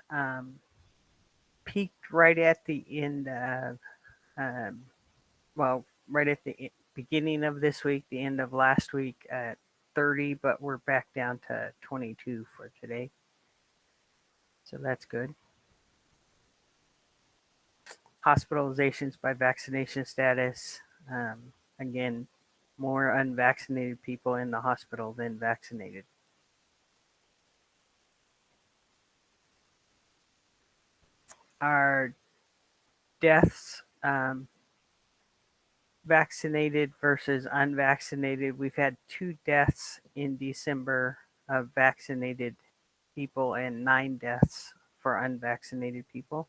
peaked right at the end of, right at the beginning of this week, the end of last week at 30, but we're back down to 22 for today. So that's good. Hospitalizations by vaccination status. Again, more unvaccinated people in the hospital than vaccinated. Our deaths, vaccinated versus unvaccinated, we've had 2 deaths in December of vaccinated people and 9 deaths for unvaccinated people.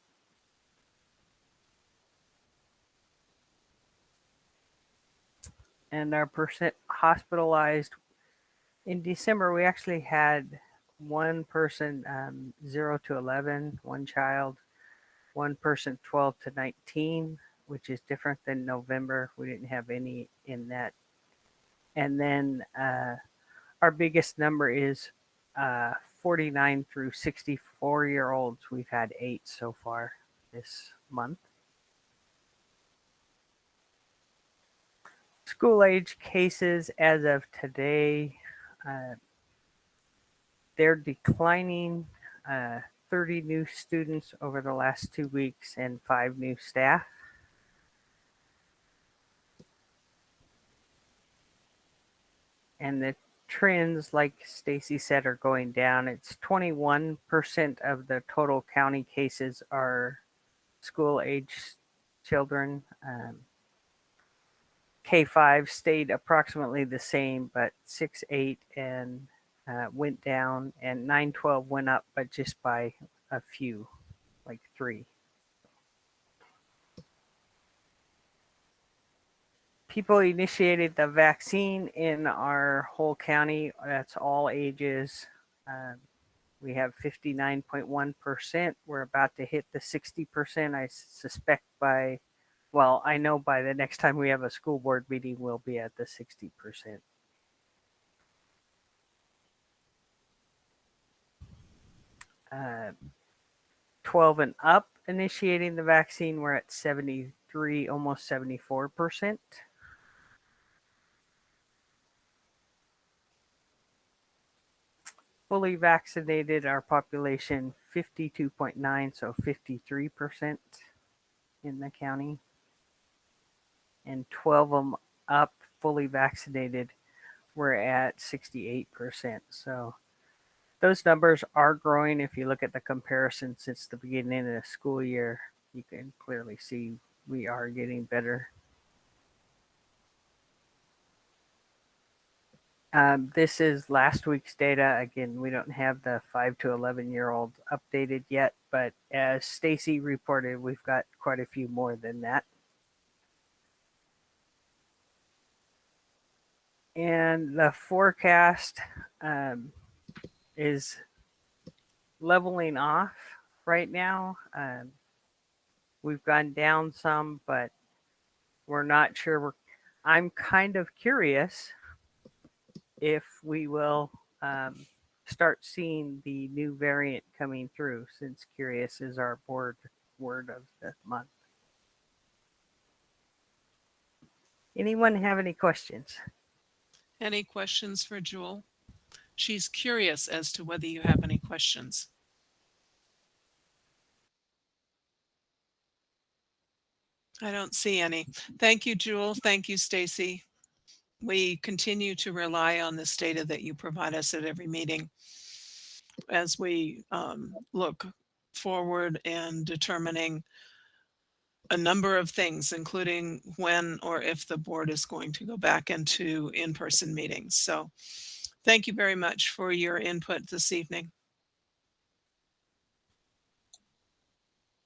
And our percent hospitalized in December, we actually had 1 person 0 to 11, 1 child, 1 person 12 to 19, which is different than November. We didn't have any in that. And then our biggest number is 49 through 64-year-olds. We've had 8 so far this month. School age cases as of today, they're declining. 30 new students over the last 2 weeks and 5 new staff. And the trends, like Stacy said, are going down. It's 21% of the total county cases are school age children. K5 stayed approximately the same, but 6, 8 and went down, and 9, 12 went up, but just by a few, like 3. People initiated the vaccine in our whole county. That's all ages. We have 59.1%. We're about to hit the 60%. I suspect I know by the next time we have a school board meeting, we'll be at the 60%. 12 and up initiating the vaccine, we're at 73, almost 74%. Fully vaccinated, our population 52.9, so 53% in the county. And 12 of them up, fully vaccinated, we're at 68%. So those numbers are growing. If you look at the comparison since the beginning of the school year, you can clearly see we are getting better. This is last week's data. Again, we don't have the 5 to 11-year-old updated yet, but as Stacy reported, we've got quite a few more than that. And the forecast is leveling off right now. We've gone down some, but we're not sure. I'm kind of curious if we will start seeing the new variant coming through, since curious is our word of the month. Anyone have any questions? Any questions for Jewel? She's curious as to whether you have any questions. I don't see any. Thank you, Jewel. Thank you, Stacy. We continue to rely on this data that you provide us at every meeting as we look forward and determining a number of things, including when or if the board is going to go back into in-person meetings. So thank you very much for your input this evening.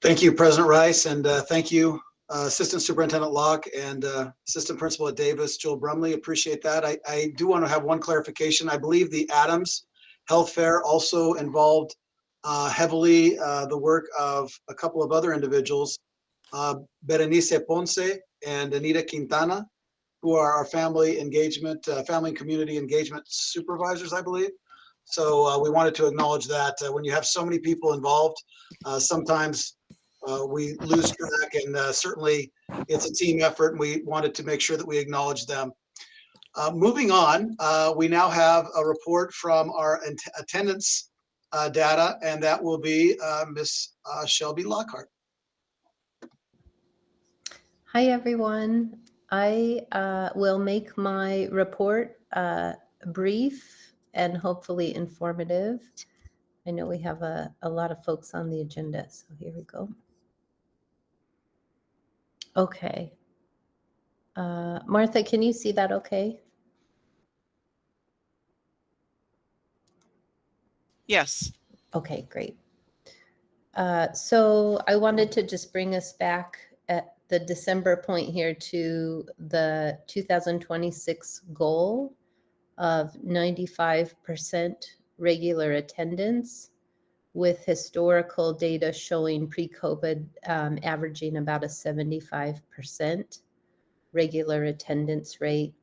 Thank you, President Rice, and thank you, Assistant Superintendent Locke and Assistant Principal at Davis, Joel Brumley. Appreciate that. I do want to have one clarification. I believe the Adams Health Fair also involved heavily the work of a couple of other individuals, Berenice Ponce and Anita Quintana, who are our family engagement, family and community engagement supervisors, I believe. So we wanted to acknowledge that when you have so many people involved, sometimes we lose track, and certainly it's a team effort, and we wanted to make sure that we acknowledge them. Moving on, we now have a report from our attendance data, and that will be Miss Shelby Lockhart. Hi, everyone. I will make my report brief and hopefully informative. I know we have a lot of folks on the agenda, so here we go. Okay. Martha, can you see that okay? Yes. Okay, great. So I wanted to just bring us back at the December point here to the 2026 goal of 95% regular attendance, with historical data showing pre-COVID averaging about a 75% regular attendance rate.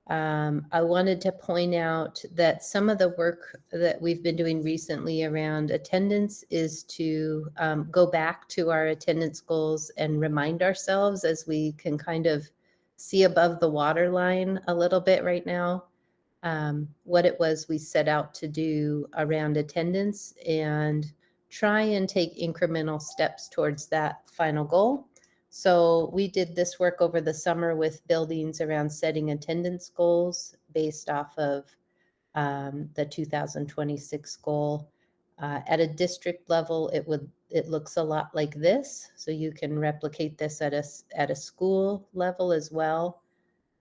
I wanted to point out that some of the work that we've been doing recently around attendance is to go back to our attendance goals and remind ourselves, as we can kind of see above the waterline a little bit right now, what it was we set out to do around attendance, and try and take incremental steps towards that final goal. So we did this work over the summer with buildings around setting attendance goals based off of the 2026 goal. At a district level, it looks a lot like this. So you can replicate this at a school level as well.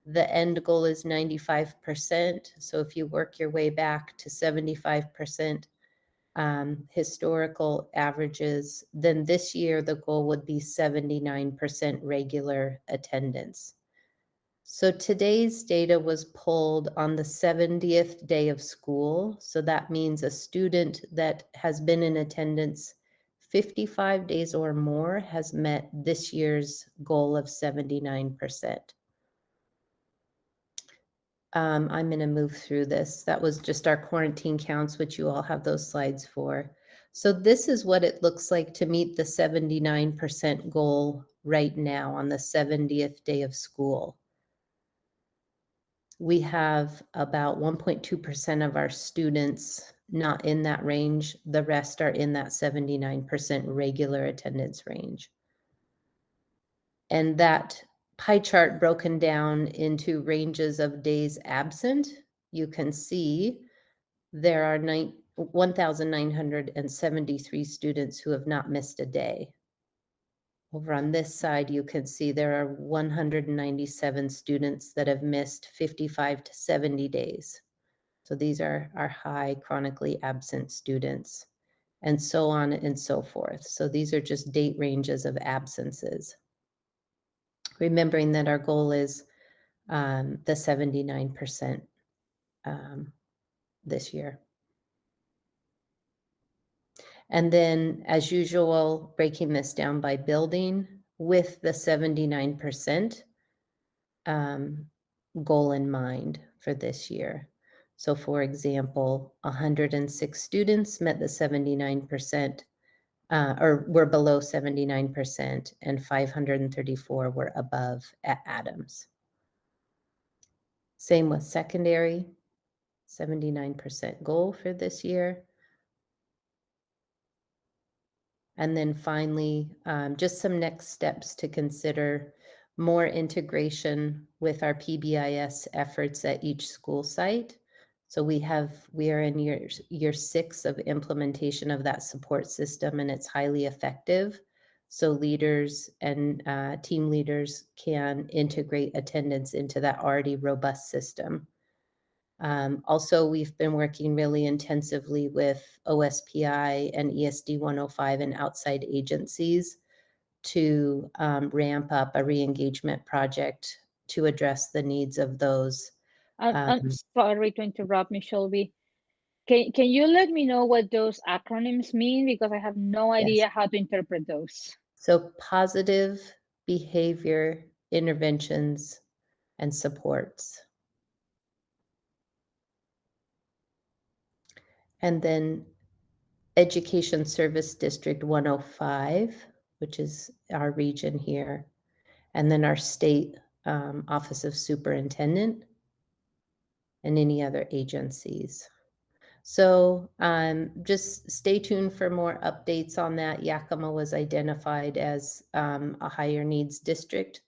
The end goal is 95%. So if you work your way back to 75%, historical averages, then this year the goal would be 79% regular attendance. So today's data was pulled on the 70th day of school. So that means a student that has been in attendance 55 days or more has met this year's goal of 79%. I'm going to move through this. That was just our quarantine counts, which you all have those slides for. So this is what it looks like to meet the 79% goal right now on the 70th day of school. We have about 1.2% of our students not in that range. The rest are in that 79% regular attendance range. And that pie chart broken down into ranges of days absent, you can see there are 1,973 students who have not missed a day. Over on this side, you can see there are 197 students that have missed 55 to 70 days. So these are our high chronically absent students, and so on and so forth. So these are just date ranges of absences. Remembering that our goal is the 79% this year. And then, as usual, breaking this down by building with the 79% goal in mind for this year. So for example, 106 students met the 79%, or were below 79%, and 534 were above at Adams. Same with secondary, 79% goal for this year. And then finally, just some next steps to consider: more integration with our PBIS efforts at each school site. So we are in year 6 of implementation of that support system, and it's highly effective. So leaders and team leaders can integrate attendance into that already robust system. Also, we've been working really intensively with OSPI and ESD 105 and outside agencies to ramp up a re-engagement project to address the needs of those. I'm sorry to interrupt, Ms. Shelby. Can you let me know what those acronyms mean? Because I have no idea how to interpret those. So positive behavior interventions and supports. And then Education Service District 105, which is our region here. And then our state Office of Superintendent and any other agencies. So just stay tuned for more updates on that. Yakima was identified as a higher needs district,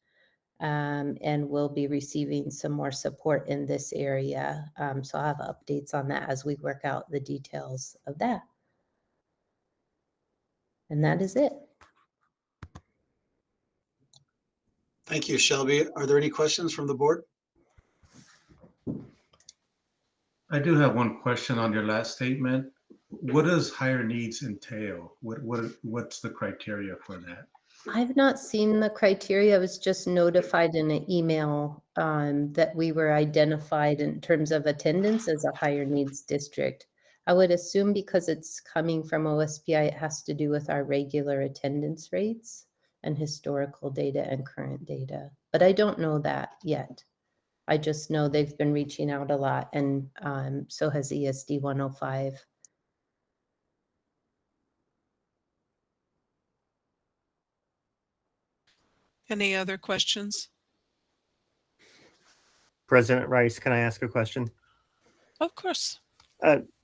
and we'll be receiving some more support in this area. So I'll have updates on that as we work out the details of that. And that is it. Thank you, Shelby. Are there any questions from the board? I do have one question on your last statement. What does higher needs entail? What's the criteria for that? I've not seen the criteria. I was just notified in an email that we were identified in terms of attendance as a higher needs district. I would assume because it's coming from OSPI, it has to do with our regular attendance rates and historical data and current data. But I don't know that yet. I just know they've been reaching out a lot, and so has ESD 105. Any other questions? President Rice, can I ask a question? Of course.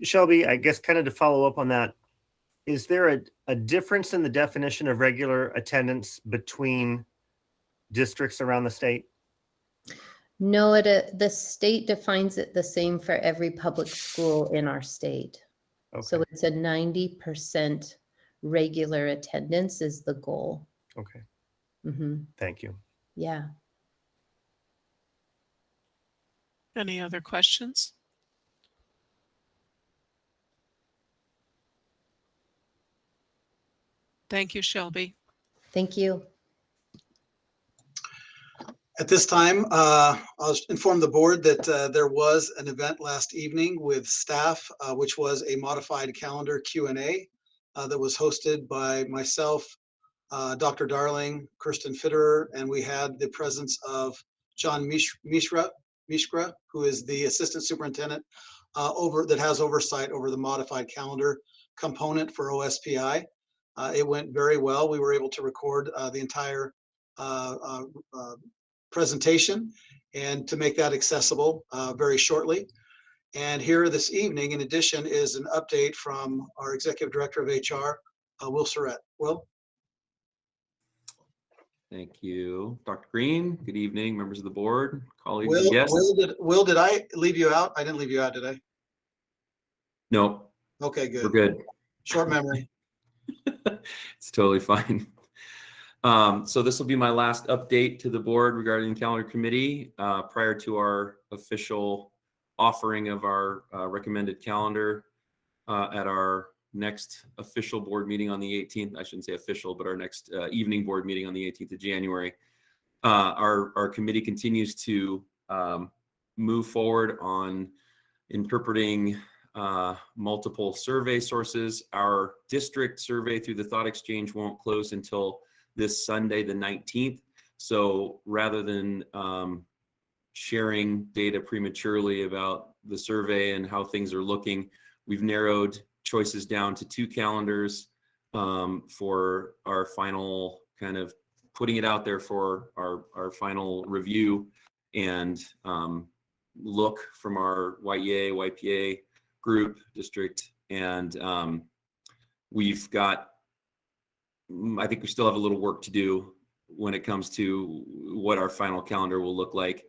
Shelby, I guess kind of to follow up on that, is there a difference in the definition of regular attendance between districts around the state? No, the state defines it the same for every public school in our state. Okay. So it's a 90% regular attendance is the goal. Okay. Mm-hmm. Thank you. Yeah. Any other questions? Thank you, Shelby. Thank you. At this time, I'll inform the board that there was an event last evening with staff, which was a modified calendar Q&A that was hosted by myself, Dr. Darling, Kirsten Fitterer, and we had the presence of John Mishra, who is the assistant superintendent that has oversight over the modified calendar component for OSPI. It went very well. We were able to record the entire presentation and to make that accessible very shortly. And here this evening, in addition, is an update from our Executive Director of HR, Will Surratt. Will? Thank you, Dr. Green. Good evening, members of the board, colleagues, and Will, guests. Will, did I leave you out? I didn't leave you out, did I? No. Okay, good. We're good. Short memory. It's totally fine. So this will be my last update to the board regarding the calendar committee prior to our official offering of our recommended calendar at our next official board meeting on the 18th. I shouldn't say official, but our next evening board meeting on the 18th of January. Our committee continues to move forward on interpreting multiple survey sources. Our district survey through the Thought Exchange won't close until this Sunday, the 19th. So rather than sharing data prematurely about the survey and how things are looking, we've narrowed choices down to 2 calendars for our final kind of putting it out there for our final review and look from our YEA, YPA group district. And we've got, I think we still have a little work to do when it comes to what our final calendar will look like.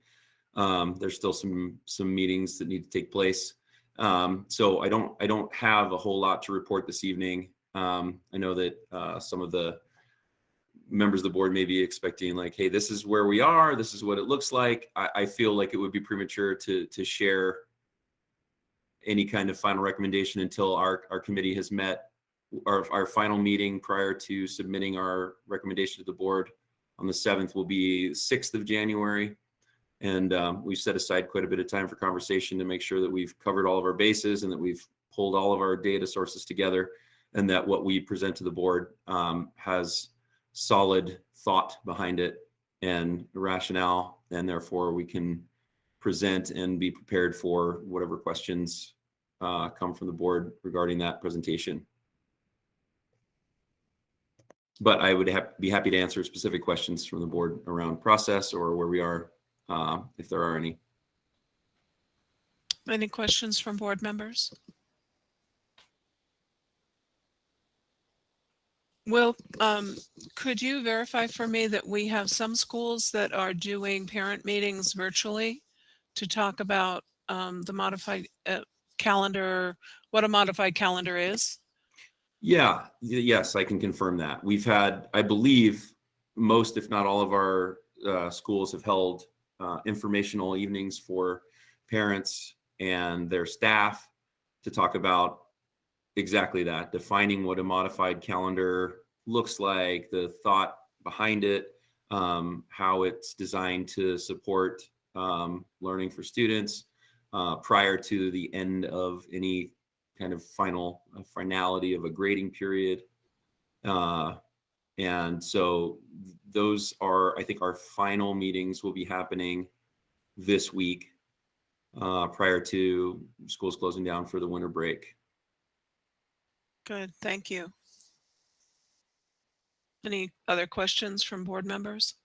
There's still some meetings that need to take place. So I don't have a whole lot to report this evening. I know that some of the members of the board may be expecting like, hey, this is where we are. This is what it looks like. I feel like it would be premature to share any kind of final recommendation until our committee has met. Our final meeting prior to submitting our recommendation to the board on the 7th will be 6th of January. And we've set aside quite a bit of time for conversation to make sure that we've covered all of our bases and that we've pulled all of our data sources together, and that what we present to the board has solid thought behind it and rationale, and therefore we can present and be prepared for whatever questions come from the board regarding that presentation. But I would be happy to answer specific questions from the board around process or where we are, if there are any. Any questions from board members? Will, could you verify for me that we have some schools that are doing parent meetings virtually to talk about the modified calendar, what a modified calendar is? Yeah, yes, I can confirm that. We've had, I believe, most, if not all of our schools have held informational evenings for parents and their staff to talk about exactly that, defining what a modified calendar looks like, the thought behind it, how it's designed to support learning for students prior to the end of any kind of finality of a grading period. And so those are, I think our final meetings will be happening this week prior to schools closing down for the winter break. Good, thank you. Any other questions from board members?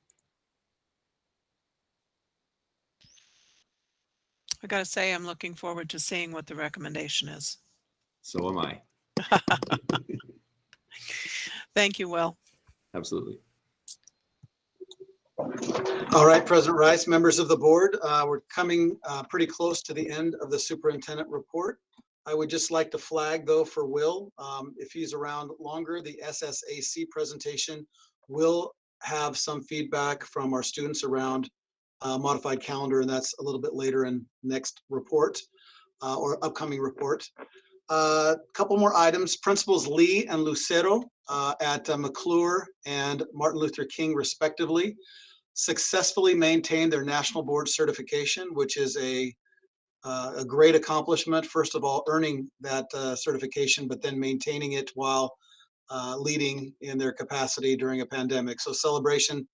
I gotta say, I'm looking forward to seeing what the recommendation is. So am I. Thank you, Will. Absolutely. All right, President Rice, members of the board, we're coming pretty close to the end of the superintendent report. I would just like to flag, though, for Will, if he's around longer, the SSAC presentation will have some feedback from our students around modified calendar, and that's a little bit later in next report or upcoming report. A couple more items. Principals Lee and Lucero at McClure and Martin Luther King, respectively, successfully maintained their national board certification, which is a great accomplishment. First of all, earning that certification, but then maintaining it while leading in their capacity during a pandemic. So celebration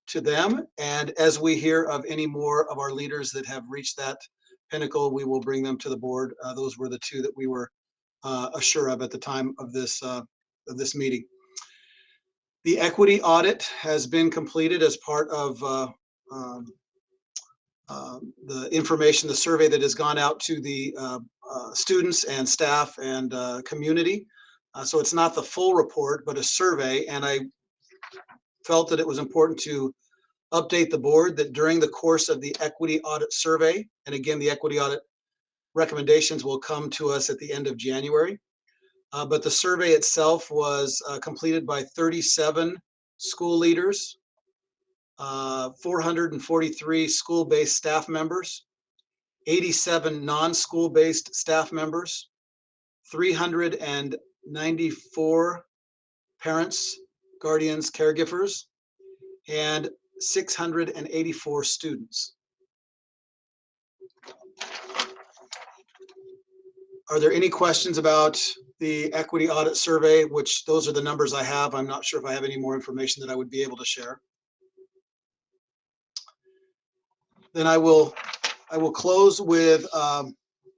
to them. And as we hear of any more of our leaders that have reached that pinnacle, we will bring them to the board. Those were the two that we were assured of at the time of this meeting. The equity audit has been completed as part of the information, the survey that has gone out to the students and staff and community. So it's not the full report, but a survey. And I felt that it was important to update the board that during the course of the equity audit survey, and again, the equity audit recommendations will come to us at the end of January. But the survey itself was completed by 37 school leaders, 443 school-based staff members, 87 non-school-based staff members, 394 parents, guardians, caregivers, and 684 students. Are there any questions about the equity audit survey, which those are the numbers I have? I'm not sure if I have any more information that I would be able to share. Then I will close with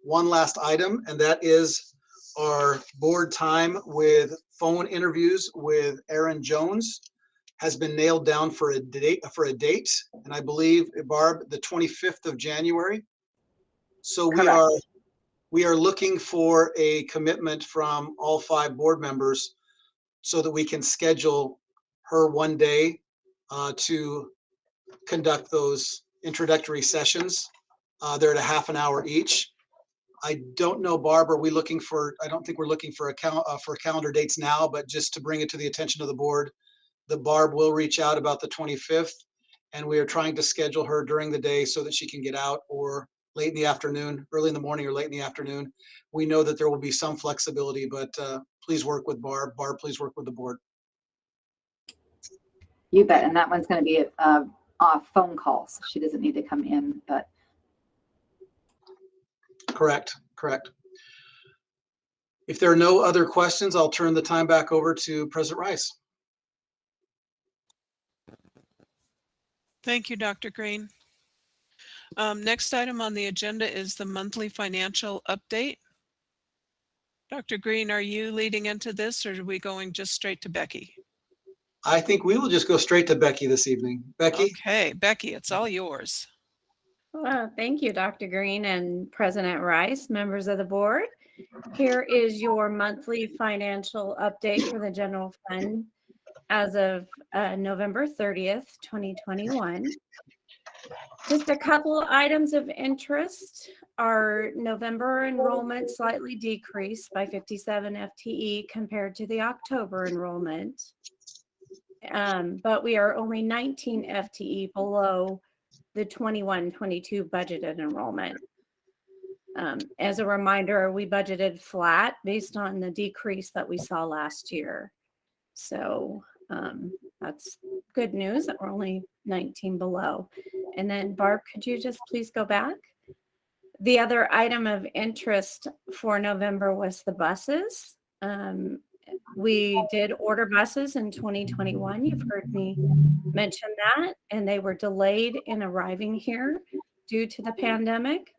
one last item, and that is our board time with phone interviews with Aaron Jones has been nailed down for a date, and I believe, Barb, the 25th of January. So we are looking for a commitment from all 5 board members so that we can schedule her one day to conduct those introductory sessions. They're at a half an hour each. I don't know, Barb, are we looking for, I don't think we're looking for calendar dates now, but just to bring it to the attention of the board, the Barb will reach out about the 25th, and we are trying to schedule her during the day so that she can get out or late in the afternoon, early in the morning or late in the afternoon. We know that there will be some flexibility, but please work with Barb. Barb, please work with the board. You bet. And that one's going to be off phone calls. She doesn't need to come in, but. Correct. If there are no other questions, I'll turn the time back over to President Rice. Thank you, Dr. Green. Next item on the agenda is the monthly financial update. Dr. Green, are you leading into this, or are we going just straight to Becky? I think we will just go straight to Becky this evening. Becky? Okay, Becky, it's all yours. Well, thank you, Dr. Green and President Rice, members of the board. Here is your monthly financial update for the general fund as of November 30th, 2021. Just a couple items of interest. Our November enrollment slightly decreased by 57 FTE compared to the October enrollment. But we are only 19 FTE below the 21-22 budgeted enrollment. As a reminder, we budgeted flat based on the decrease that we saw last year. So that's good news that we're only 19 below. And then Barb, could you just please go back? The other item of interest for November was the buses. We did order buses in 2021. You've heard me mention that, and they were delayed in arriving here due to the pandemic.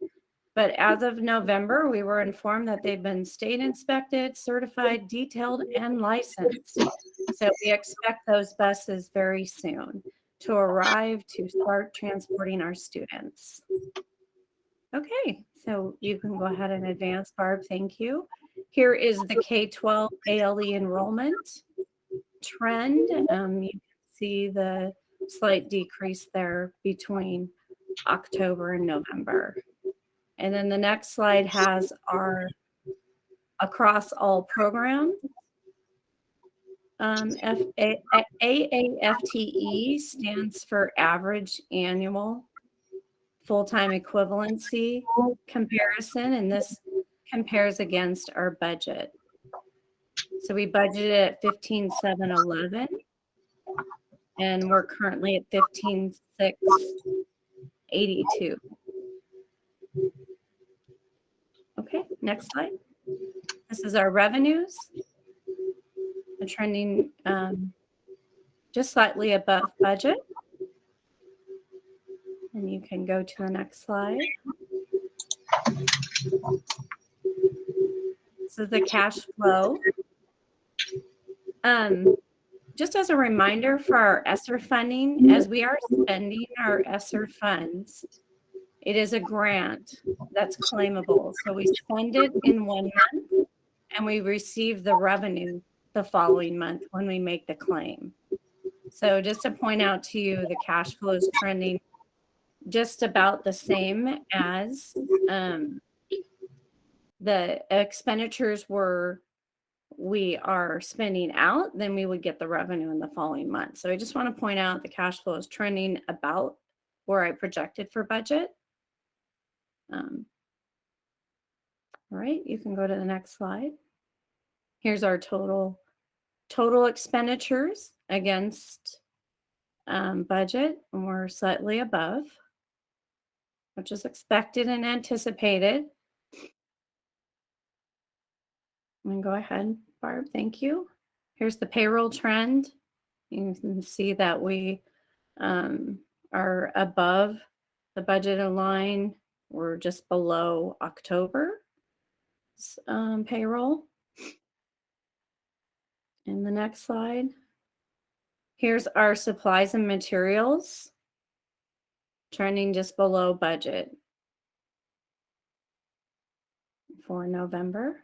But as of November, we were informed that they've been state inspected, certified, detailed, and licensed. So we expect those buses very soon to arrive to start transporting our students. Okay, so you can go ahead and advance, Barb. Thank you. Here is the K-12 ALE enrollment trend. You can see the slight decrease there between October and November. And then the next slide has our across all programs. AAFTE stands for average annual full-time equivalency comparison, and this compares against our budget. So we budgeted at 15,711, and we're currently at 15,682. Okay, next slide. This is our revenues. We're trending just slightly above budget. And you can go to the next slide. This is the cash flow. Just as a reminder for our ESSER funding, as we are spending our ESSER funds, it is a grant that's claimable. So we spend it in 1 month and we receive the revenue the following month when we make the claim. So just to point out to you, the cash flow is trending just about the same as the expenditures we are spending out, then we would get the revenue in the following month. So I just want to point out the cash flow is trending about where I projected for budget. All right, you can go to the next slide. Here's our total expenditures against budget, and we're slightly above, which is expected and anticipated. And go ahead, Barb, thank you. Here's the payroll trend. You can see that we are above the budgeted line. We're just below October payroll. And the next slide. Here's our supplies and materials, trending just below budget for November.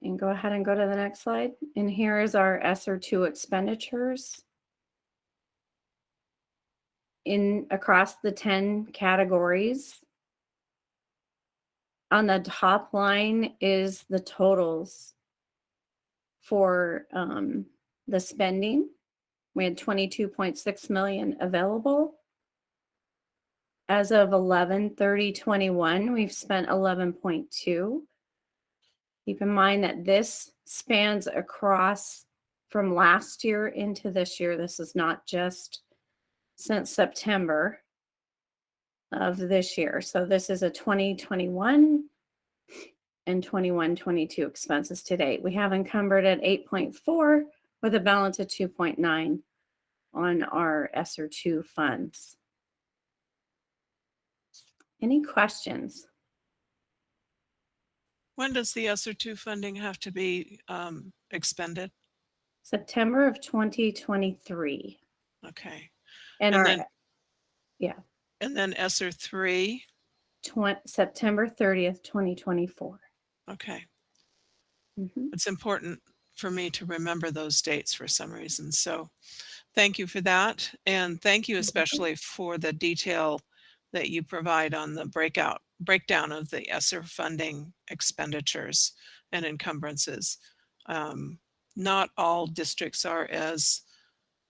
And go ahead and go to the next slide. And here is our ESSER 2 expenditures across the 10 categories. On the top line is the totals for the spending. We had 22.6 million available. as of 11/30/21, we've spent 11.2. Keep in mind that this spans across from last year into this year. This is not just since September of this year. So this is a 2021 and 21-22 expenses to date. We have encumbered at 8.4 with a balance of 2.9 on our ESSER 2 funds. Any questions? When does the ESSER 2 funding have to be expended? September of 2023. Okay. And then, yeah. And then ESSER 3? September 30th, 2024. Okay. Mm-hmm. It's important for me to remember those dates for some reason. So thank you for that. And thank you especially for the detail that you provide on the breakdown of the ESSER funding expenditures and encumbrances. Not all districts are as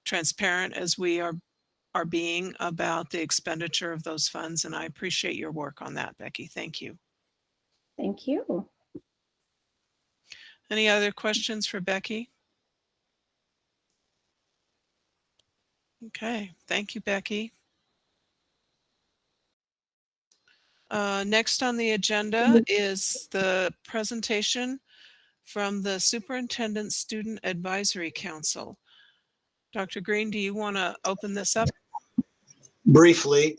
transparent as we are being about the expenditure of those funds, and I appreciate your work on that, Becky. Thank you. Thank you. Any other questions for Becky? Okay, thank you, Becky. Next on the agenda is the presentation from the Superintendent Student Advisory Council. Dr. Green, do you want to open this up? Briefly,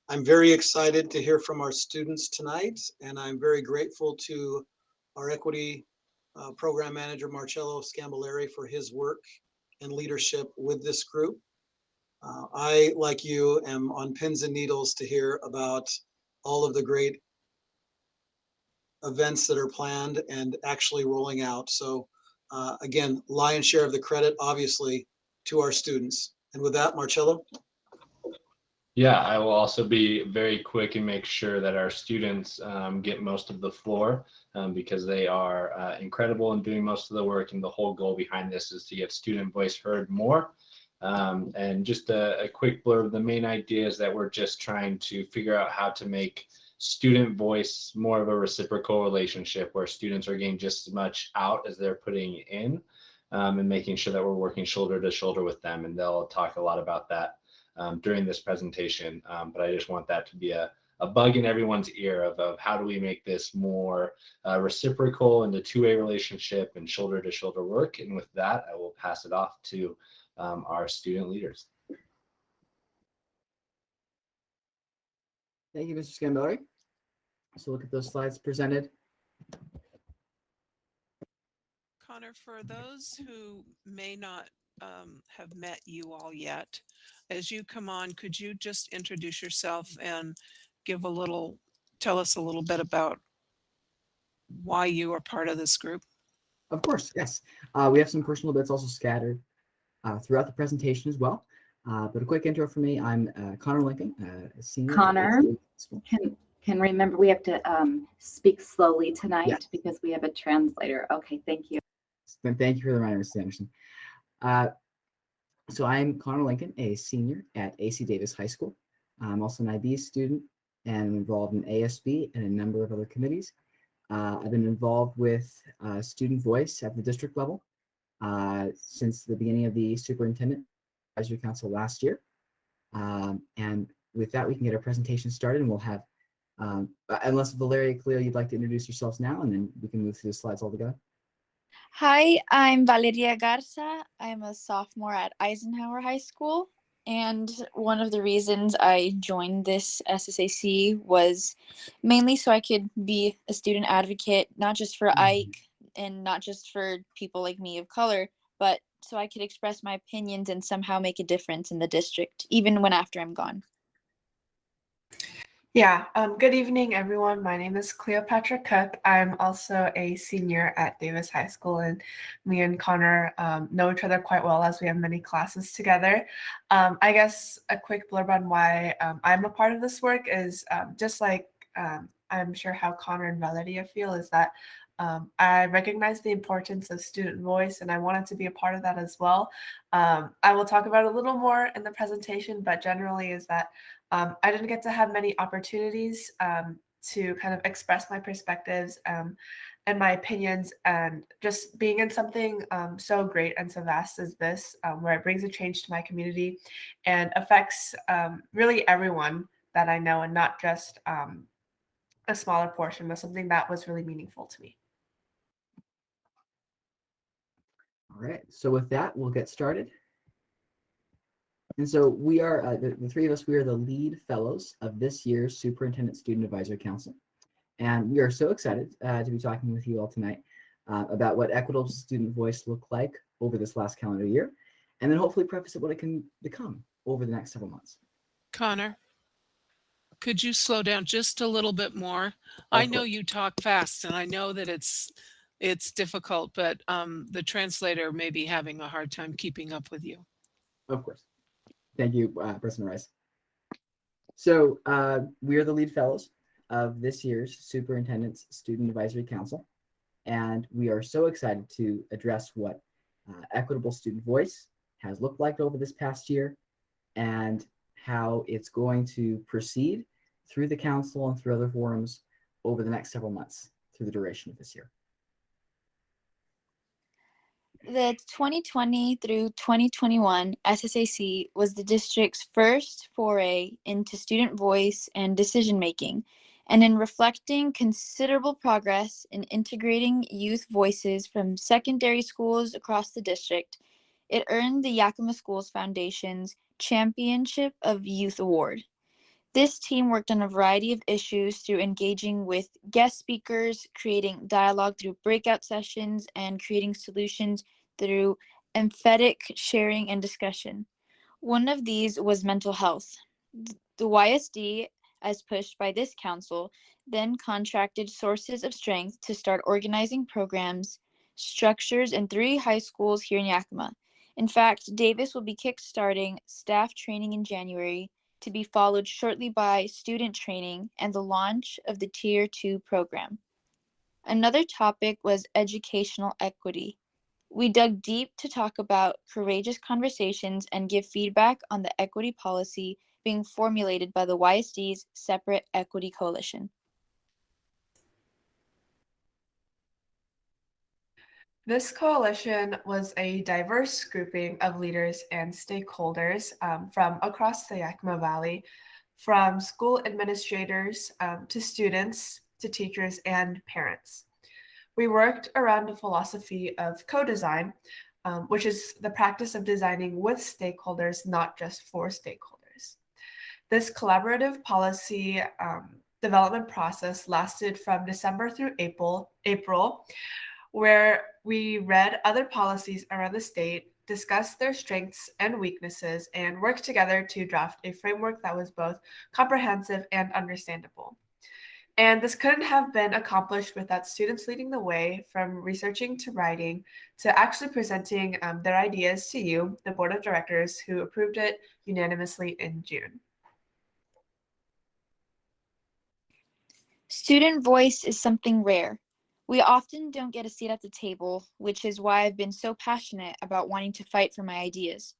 I'm very excited to hear from our students tonight, and I'm very grateful to our equity program manager, Marcello Scambolari, for his work and leadership with this group. I, like you, am on pins and needles to hear about all of the great events that are planned and actually rolling out. So again, lion's share of the credit, obviously, to our students. And with that, Marcello. Yeah, I will also be very quick and make sure that our students get most of the floor because they are incredible in doing most of the work. And the whole goal behind this is to get student voice heard more. And just a quick blurb, the main idea is that we're just trying to figure out how to make student voice more of a reciprocal relationship where students are getting just as much out as they're putting in, and making sure that we're working shoulder to shoulder with them. And they'll talk a lot about that during this presentation. But I just want that to be a bug in everyone's ear of how do we make this more reciprocal and a two-way relationship and shoulder to shoulder work. And with that, I will pass it off to our student leaders. Thank you, Mr. Scambolari. So look at those slides presented. Connor, for those who may not have met you all yet, as you come on, could you just introduce yourself and tell us a little bit about why you are part of this group? Of course, yes. We have some personal bits also scattered throughout the presentation as well. But a quick intro for me, I'm Connor Lincoln, a senior. Connor, can remember we have to speak slowly tonight because we have a translator. Okay, thank you. Thank you for the reminder, Mrs. Anderson. So I'm Connor Lincoln, a senior at AC Davis High School. I'm also an IB student and I'm involved in ASB and a number of other committees. I've been involved with student voice at the district level since the beginning of the Superintendent Advisory Council last year. And with that, we can get our presentation started, and we'll have, unless Valeria, Cleo, you'd like to introduce yourselves now, and then we can move through the slides all together. Hi, I'm Valeria Garza. I'm a sophomore at Eisenhower High School. And one of the reasons I joined this SSAC was mainly so I could be a student advocate, not just for Ike and not just for people like me of color, but so I could express my opinions and somehow make a difference in the district, even when after I'm gone. Yeah, good evening, everyone. My name is Cleopatra Cook. I'm also a senior at Davis High School, and me and Connor know each other quite well as we have many classes together. I guess a quick blurb on why I'm a part of this work is just like I'm sure how Connor and Valeria feel is that I recognize the importance of student voice, and I wanted to be a part of that as well. I will talk about it a little more in the presentation, but generally is that I didn't get to have many opportunities to kind of express my perspectives and my opinions, and just being in something so great and so vast as this, where it brings a change to my community and affects really everyone that I know, and not just a smaller portion, but something that was really meaningful to me. All right, so with that, we'll get started. And so we are, the three of us, we are the lead fellows of this year's Superintendent Student Advisory Council. And we are so excited to be talking with you all tonight about what equitable student voice looked like over this last calendar year, and then hopefully preface it what it can become over the next several months. Connor, could you slow down just a little bit more? I know you talk fast, and I know that it's difficult, but the translator may be having a hard time keeping up with you. Of course. Thank you, President Rice. So we are the lead fellows of this year's Superintendent's Student Advisory Council, and we are so excited to address what equitable student voice has looked like over this past year, and how it's going to proceed through the council and through other forums over the next several months through the duration of this year. The 2020 through 2021 SSAC was the district's first foray into student voice and decision making, and in reflecting considerable progress in integrating youth voices from secondary schools across the district, it earned the Yakima Schools Foundation's Championship of Youth Award. This team worked on a variety of issues through engaging with guest speakers, creating dialogue through breakout sessions, and creating solutions through emphatic sharing and discussion. One of these was mental health. The YSD, as pushed by this council, then contracted Sources of Strength to start organizing programs, structures in 3 high schools here in Yakima. In fact, Davis will be kickstarting staff training in January, to be followed shortly by student training and the launch of the Tier 2 program. Another topic was educational equity. We dug deep to talk about courageous conversations and give feedback on the equity policy being formulated by the YSD's Separate Equity Coalition. This coalition was a diverse grouping of leaders and stakeholders from across the Yakima Valley, from school administrators to students, to teachers and parents. We worked around a philosophy of co-design, which is the practice of designing with stakeholders, not just for stakeholders. This collaborative policy development process lasted from December through April, where we read other policies around the state, discussed their strengths and weaknesses, and worked together to draft a framework that was both comprehensive and understandable. And this couldn't have been accomplished without students leading the way, from researching to writing to actually presenting their ideas to you, the board of directors, who approved it unanimously in June. Student voice is something rare. We often don't get a seat at the table, which is why I've been so passionate about wanting to fight for my ideas.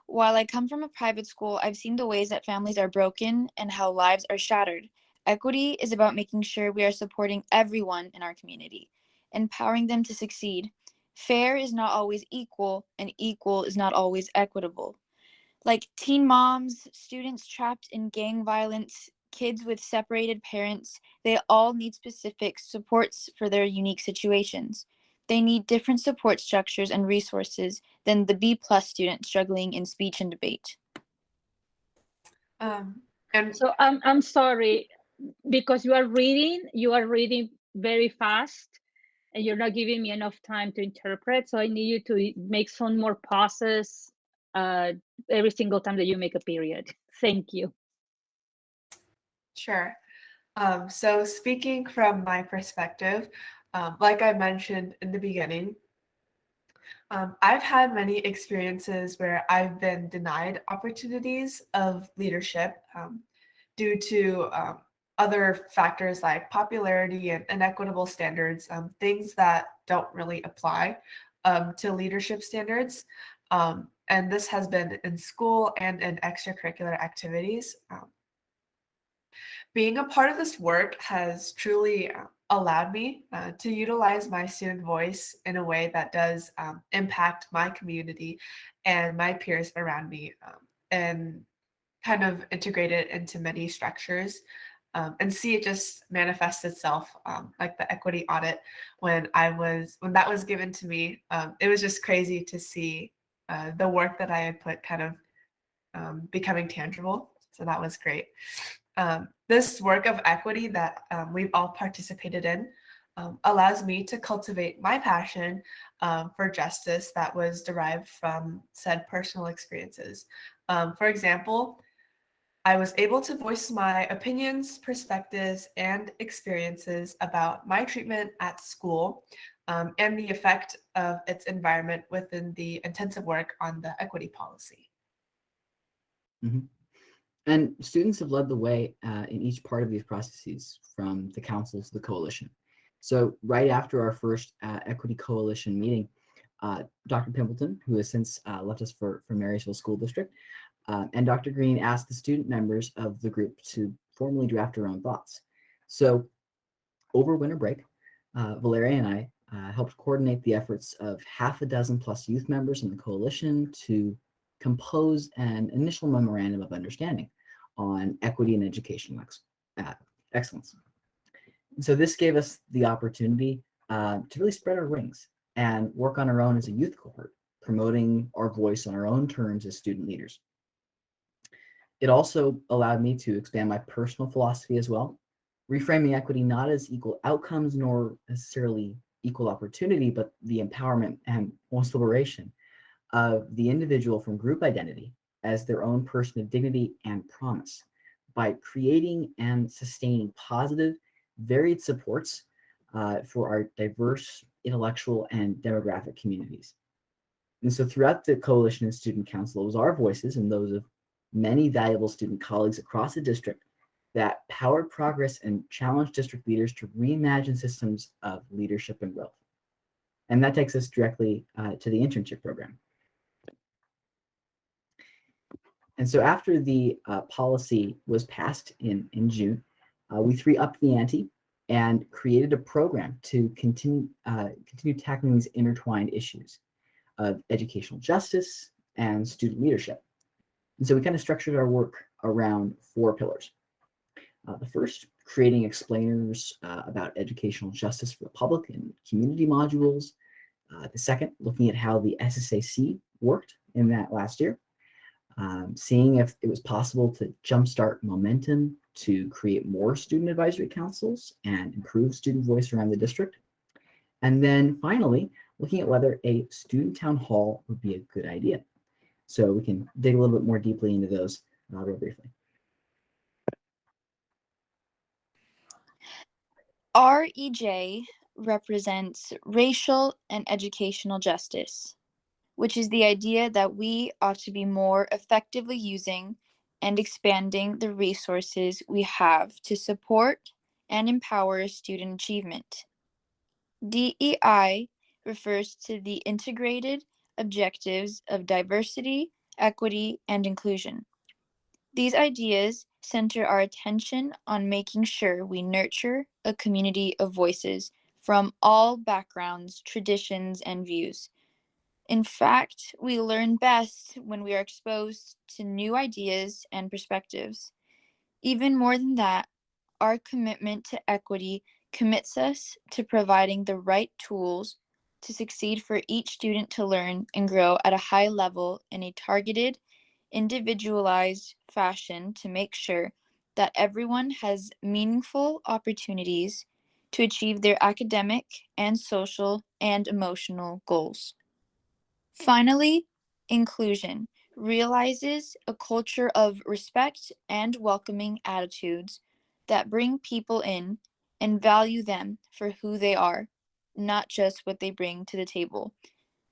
While I come from a private school, I've seen the ways that families are broken and how lives are shattered. Equity is about making sure we are supporting everyone in our community, empowering them to succeed. Fair is not always equal, and equal is not always equitable. Like teen moms, students trapped in gang violence, kids with separated parents, they all need specific supports for their unique situations. They need different support structures and resources than the B+ student struggling in speech and debate. So I'm sorry, because you are reading very fast, and you're not giving me enough time to interpret. So I need you to make some more pauses every single time that you make a period. Thank you. Sure. So speaking from my perspective, like I mentioned in the beginning, I've had many experiences where I've been denied opportunities of leadership due to other factors like popularity and inequitable standards, things that don't really apply to leadership standards. And this has been in school and in extracurricular activities. Being a part of this work has truly allowed me to utilize my student voice in a way that does impact my community and my peers around me, and kind of integrate it into many structures, and see it just manifest itself, like the equity audit when that was given to me. It was just crazy to see the work that I had put kind of becoming tangible. So that was great. This work of equity that we've all participated in allows me to cultivate my passion for justice that was derived from said personal experiences. For example, I was able to voice my opinions, perspectives, and experiences about my treatment at school, and the effect of its environment within the intensive work on the equity policy. Mhm. And students have led the way in each part of these processes, from the council to the coalition. So right after our first Equity Coalition meeting, Dr. Pimpleton, who has since left us for Marysville School District, and Dr. Green asked the student members of the group to formally draft their own thoughts. So over winter break, Valeria and I helped coordinate the efforts of half a dozen plus youth members in the coalition to compose an initial memorandum of understanding on equity and educational excellence. So this gave us the opportunity to really spread our wings and work on our own as a youth cohort, promoting our voice on our own terms as student leaders. It also allowed me to expand my personal philosophy as well, reframing equity not as equal outcomes nor necessarily equal opportunity, but the empowerment and almost liberation of the individual from group identity as their own person of dignity and promise, by creating and sustaining positive, varied supports for our diverse intellectual and demographic communities. And so throughout the coalition and student council, it was our voices and those of many valuable student colleagues across the district that powered progress and challenged district leaders to reimagine systems of leadership and growth. And that takes us directly to the internship program. And so after the policy was passed in June, we upped the ante and created a program to continue tackling these intertwined issues of educational justice and student leadership. And so we kind of structured our work around 4 pillars. The first, creating explainers about educational justice for the public and community modules. The second, looking at how the SSAC worked in that last year. Seeing if it was possible to jumpstart momentum to create more student advisory councils and improve student voice around the district. And then finally, looking at whether a student town hall would be a good idea. So we can dig a little bit more deeply into those real briefly. REJ represents racial and educational justice, which is the idea that we ought to be more effectively using and expanding the resources we have to support and empower student achievement. DEI refers to the integrated objectives of diversity, equity, and inclusion. These ideas center our attention on making sure we nurture a community of voices from all backgrounds, traditions, and views. In fact, we learn best when we are exposed to new ideas and perspectives. Even more than that, our commitment to equity commits us to providing the right tools to succeed for each student to learn and grow at a high level in a targeted, individualized fashion to make sure that everyone has meaningful opportunities to achieve their academic and social and emotional goals. Finally, inclusion realizes a culture of respect and welcoming attitudes that bring people in and value them for who they are, not just what they bring to the table.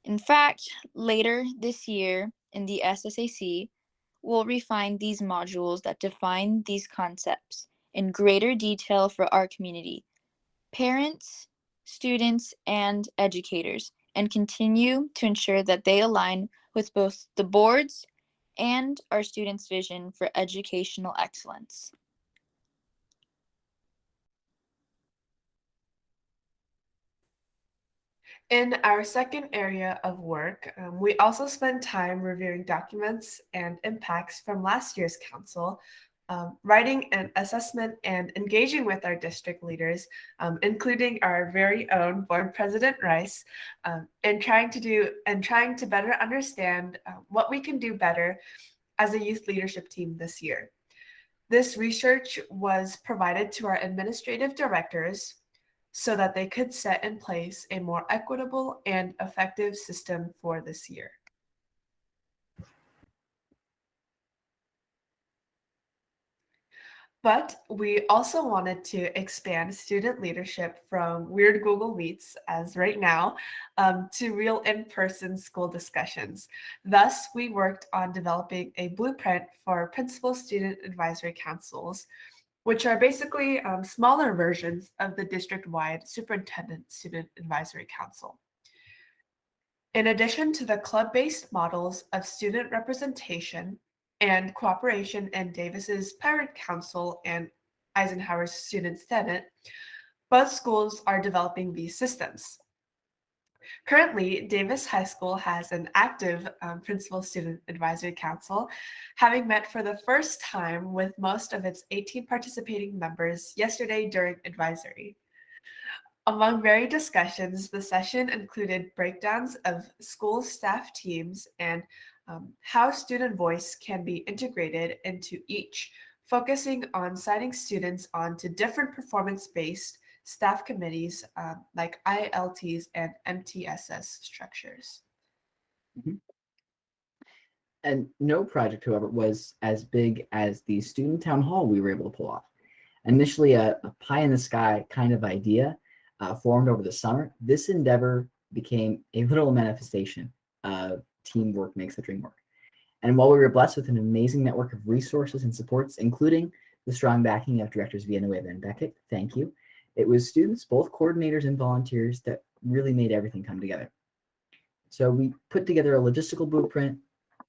In fact, later this year in the SSAC, we'll refine these modules that define these concepts in greater detail for our community, parents, students, and educators, and continue to ensure that they align with both the board's and our students' vision for educational excellence. In our second area of work, we also spend time reviewing documents and impacts from last year's council, writing an assessment and engaging with our district leaders, including our very own board president Rice, and trying to better understand what we can do better as a youth leadership team this year. This research was provided to our administrative directors so that they could set in place a more equitable and effective system for this year. But we also wanted to expand student leadership from weird Google Meets, as right now, to real in-person school discussions. Thus, we worked on developing a blueprint for principal-student advisory councils, which are basically smaller versions of the district-wide Superintendent Student Advisory Council. In addition to the club-based models of student representation and cooperation in Davis's Parent Council and Eisenhower's Student Senate, both schools are developing these systems. Currently, Davis High School has an active Principal Student Advisory Council, having met for the first time with most of its 18 participating members yesterday during advisory. Among varied discussions, the session included breakdowns of school staff teams and how student voice can be integrated into each, focusing on signing students onto different performance-based staff committees like ILTs and MTSS structures. Mhm. And no project, however, was as big as the student town hall we were able to pull off. Initially a pie in the sky kind of idea formed over the summer. This endeavor became a literal manifestation of teamwork makes the dream work. And while we were blessed with an amazing network of resources and supports, including the strong backing of directors Villanueva and Beckett, thank you, it was students, both coordinators and volunteers, that really made everything come together. So we put together a logistical blueprint,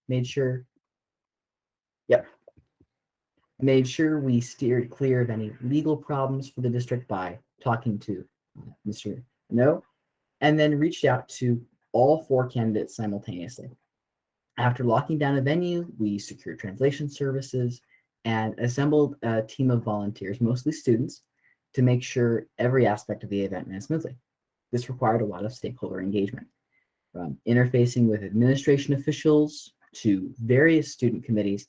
made sure we steered clear of any legal problems for the district by talking to Mr. No, and then reached out to all 4 candidates simultaneously. After locking down a venue, we secured translation services and assembled a team of volunteers, mostly students, to make sure every aspect of the event ran smoothly. This required a lot of stakeholder engagement, from interfacing with administration officials to various student committees.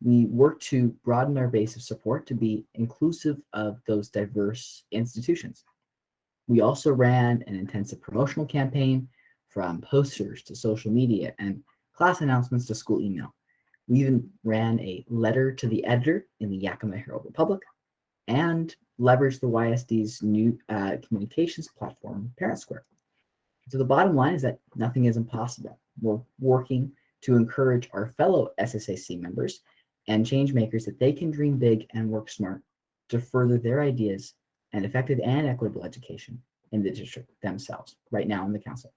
We worked to broaden our base of support to be inclusive of those diverse institutions. We also ran an intensive promotional campaign, from posters to social media and class announcements to school email. We even ran a letter to the editor in the Yakima Herald Republic and leveraged the YSD's new communications platform, Parent Square. So the bottom line is that nothing is impossible. We're working to encourage our fellow SSAC members and change makers that they can dream big and work smart to further their ideas and effective and equitable education in the district themselves, right now in the council.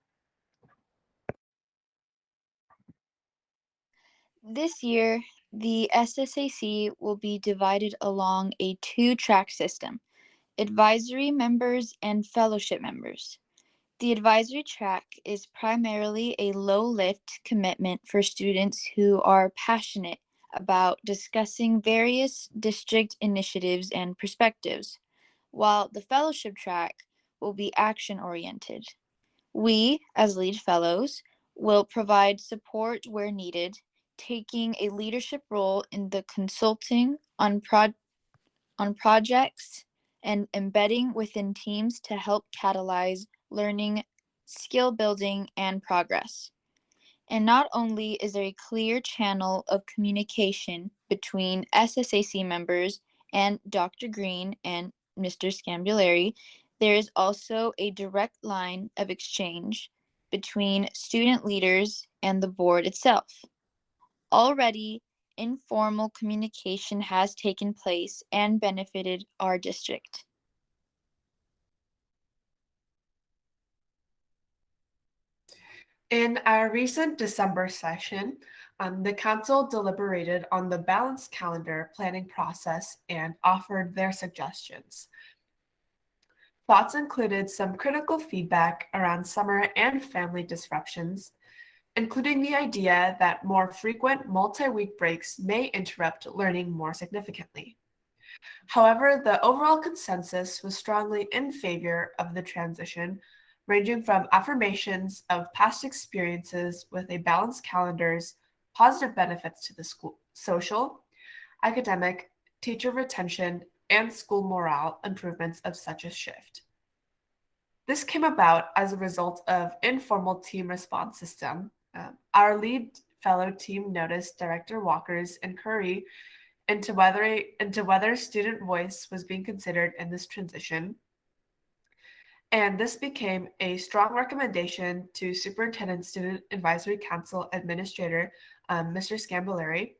This year, the SSAC will be divided along a 2-track system: advisory members and fellowship members. The advisory track is primarily a low-lift commitment for students who are passionate about discussing various district initiatives and perspectives, while the fellowship track will be action-oriented. We, as lead fellows, will provide support where needed, taking a leadership role in the consulting on projects and embedding within teams to help catalyze learning, skill building, and progress. And not only is there a clear channel of communication between SSAC members and Dr. Green and Mr. Scambulari, there is also a direct line of exchange between student leaders and the board itself. Already, informal communication has taken place and benefited our district. In our recent December session, the council deliberated on the balanced calendar planning process and offered their suggestions. Thoughts included some critical feedback around summer and family disruptions, including the idea that more frequent multi-week breaks may interrupt learning more significantly. However, the overall consensus was strongly in favor of the transition, ranging from affirmations of past experiences with a balanced calendar's positive benefits to the school, social, academic, teacher retention, and school morale improvements of such a shift. This came about as a result of informal team response system. Our lead fellow team noticed Director Walker's inquiry into whether student voice was being considered in this transition. And this became a strong recommendation to Superintendent Student Advisory Council Administrator, Mr. Scambilleri,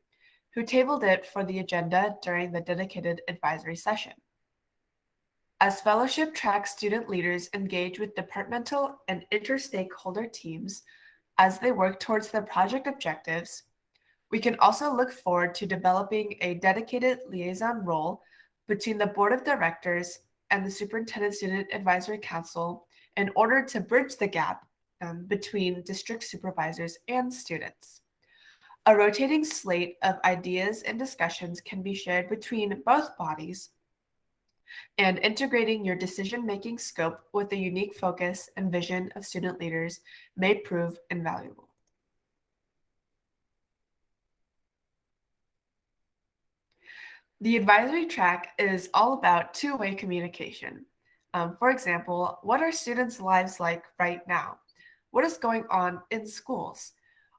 who tabled it for the agenda during the dedicated advisory session. As fellowship track student leaders engage with departmental and inter-stakeholder teams as they work towards their project objectives, we can also look forward to developing a dedicated liaison role between the Board of Directors and the Superintendent Student Advisory Council in order to bridge the gap between district supervisors and students. A rotating slate of ideas and discussions can be shared between both bodies, and integrating your decision-making scope with the unique focus and vision of student leaders may prove invaluable. The advisory track is all about two-way communication. For example, what are students' lives like right now? What is going on in schools?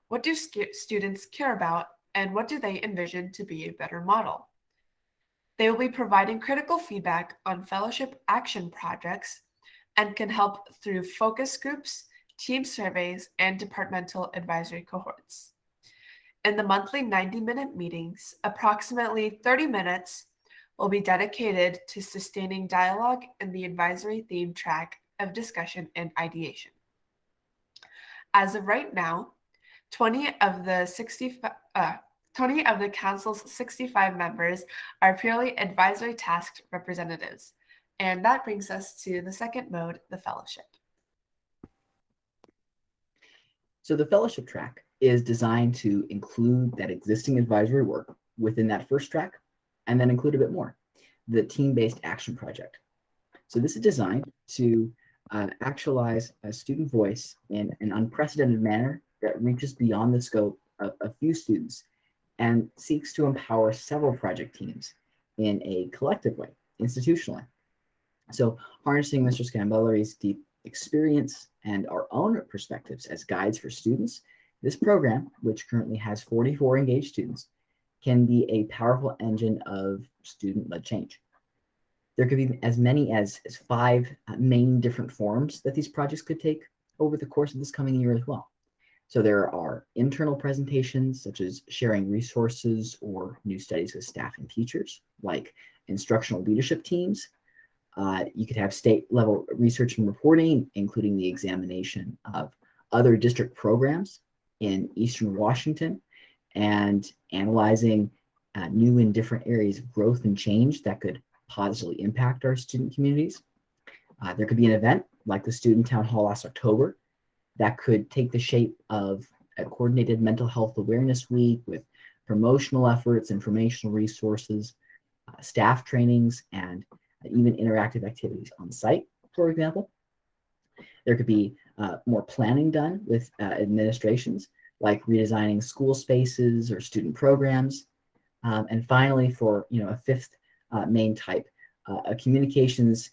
What do students care about, and what do they envision to be a better model? They will be providing critical feedback on fellowship action projects and can help through focus groups, team surveys, and departmental advisory cohorts. In the monthly 90-minute meetings, approximately 30 minutes will be dedicated to sustaining dialogue in the advisory theme track of discussion and ideation. As of right now, 20 of the council's 65 members are purely advisory tasked representatives. And that brings us to the second mode, the fellowship. So the fellowship track is designed to include that existing advisory work within that first track, and then include a bit more, the team-based action project. So this is designed to actualize a student voice in an unprecedented manner that reaches beyond the scope of a few students and seeks to empower several project teams in a collective way, institutionally. So harnessing Mr. Scambelleri's deep experience and our own perspectives as guides for students, this program, which currently has 44 engaged students, can be a powerful engine of student-led change. There could be as many as 5 main different forms that these projects could take over the course of this coming year as well. So there are internal presentations, such as sharing resources or new studies with staff and teachers, like instructional leadership teams. You could have state-level research and reporting, including the examination of other district programs in Eastern Washington, and analyzing new and different areas of growth and change that could positively impact our student communities. There could be an event like the Student Town Hall last October that could take the shape of a coordinated mental health awareness week with promotional efforts, informational resources, staff trainings, and even interactive activities on site, for example. There could be more planning done with administrations, like redesigning school spaces or student programs. And finally, for a fifth main type, a communications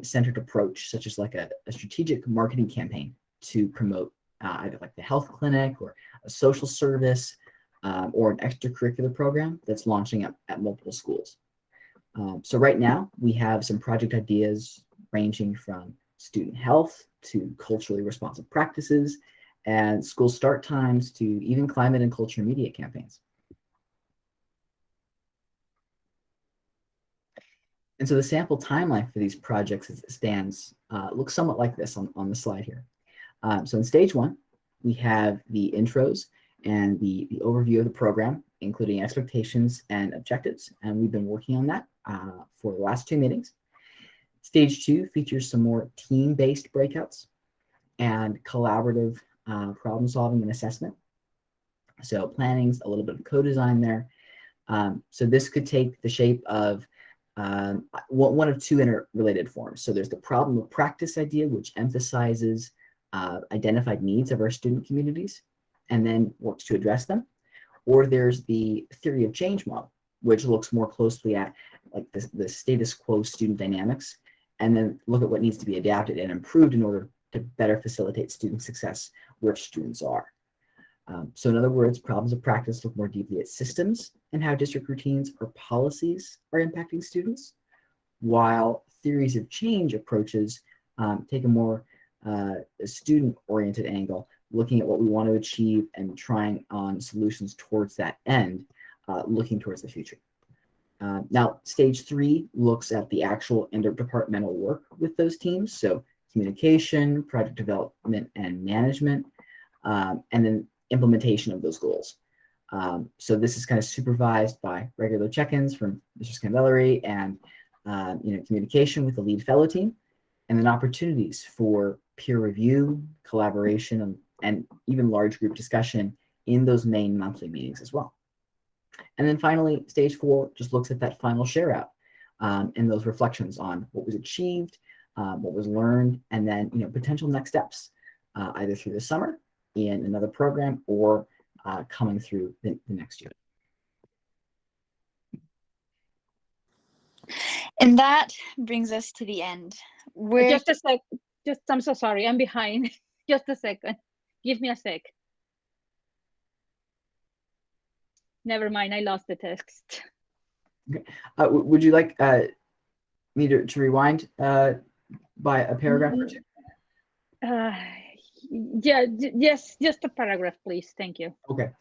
centered approach, such as like a strategic marketing campaign to promote either like the health clinic or a social service or an extracurricular program that's launching at multiple schools. So right now we have some project ideas ranging from student health to culturally responsive practices and school start times to even climate and culture media campaigns. And so the sample timeline for these projects as it stands looks somewhat like this on the slide here. So in stage 1, we have the intros and the overview of the program, including expectations and objectives. And we've been working on that for the last 2 meetings. Stage 2 features some more team-based breakouts and collaborative problem solving and assessment. So planning's a little bit of co-design there. So this could take the shape of one of 2 interrelated forms. So there's the problem of practice idea, which emphasizes identified needs of our student communities and then works to address them. Or there's the theory of change model, which looks more closely at like the status quo student dynamics, and then look at what needs to be adapted and improved in order to better facilitate student success where students are. So in other words, problems of practice look more deeply at systems and how district routines or policies are impacting students, while theories of change approaches take a more student-oriented angle, looking at what we want to achieve and trying on solutions towards that end, looking towards the future. Now, stage 3 looks at the actual interdepartmental work with those teams, so communication, project development, and management, and then implementation of those goals. So this is kind of supervised by regular check-ins from Mr. Scanvellery and communication with the lead fellow team, and then opportunities for peer review, collaboration, and even large group discussion in those main monthly meetings as well. And then finally, stage 4 just looks at that final share out and those reflections on what was achieved, what was learned, and then potential next steps, either through the summer in another program or coming through the next year. And that brings us to the end. Just a sec. I'm so sorry. I'm behind. Just a second. Give me a sec. Never mind. I lost the text. Okay. Would you like me to rewind by a paragraph or 2? Yeah, yes, just a paragraph, please. Thank you. Okay.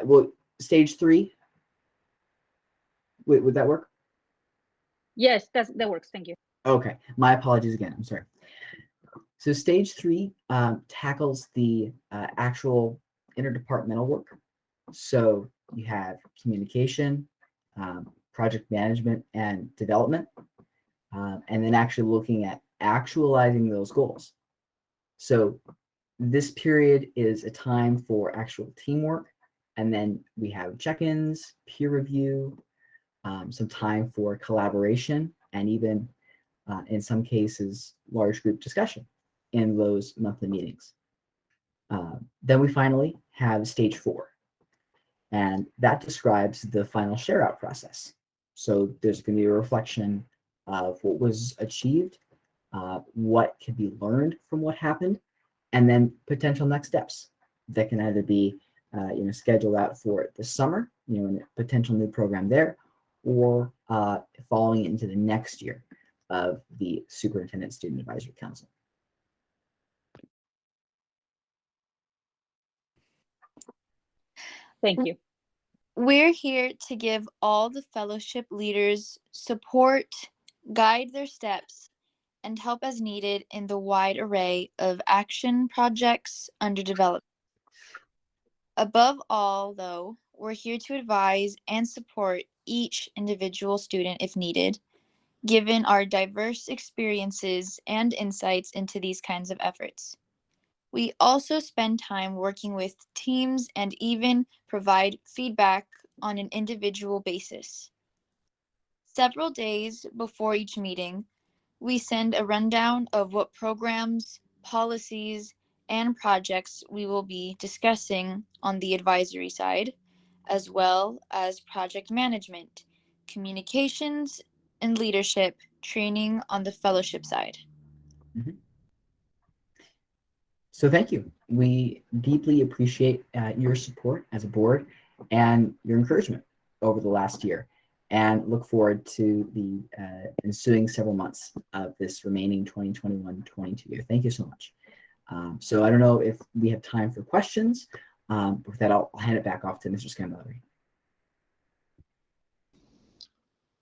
Well, stage 3, would that work? Yes, that works. Thank you. Okay. My apologies again. I'm sorry. So stage 3 tackles the actual interdepartmental work. So you have communication, project management and development, and then actually looking at actualizing those goals. So this period is a time for actual teamwork, and then we have check-ins, peer review, some time for collaboration, and even in some cases, large group discussion in those monthly meetings. Then we finally have stage 4, and that describes the final share out process. So there's going to be a reflection of what was achieved, what can be learned from what happened, and then potential next steps that can either be scheduled out for the summer, and a potential new program there, or following into the next year of the Superintendent Student Advisory Council. Thank you. We're here to give all the fellowship leaders support, guide their steps, and help as needed in the wide array of action projects under development. Above all, though, we're here to advise and support each individual student if needed, given our diverse experiences and insights into these kinds of efforts. We also spend time working with teams and even provide feedback on an individual basis. Several days before each meeting, we send a rundown of what programs, policies, and projects we will be discussing on the advisory side, as well as project management, communications, and leadership training on the fellowship side. Mm-hmm. So thank you. We deeply appreciate your support as a board and your encouragement over the last year, and look forward to the ensuing several months of this remaining 2021-22 year. Thank you so much. So I don't know if we have time for questions. With that, I'll hand it back off to Mr. Scanvellery.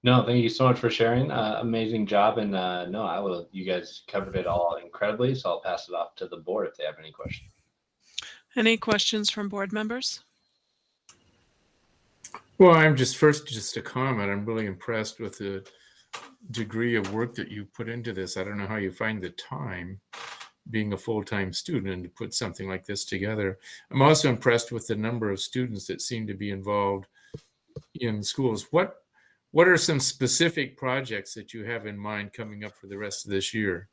No, thank you so much for sharing. Amazing job. And no, you guys covered it all incredibly. So I'll pass it off to the board if they have any questions. Any questions from board members? Well, I'm just a comment. I'm really impressed with the degree of work that you put into this. I don't know how you find the time being a full-time student and to put something like this together. I'm also impressed with the number of students that seem to be involved in schools. What are some specific projects that you have in mind coming up for the rest of this year?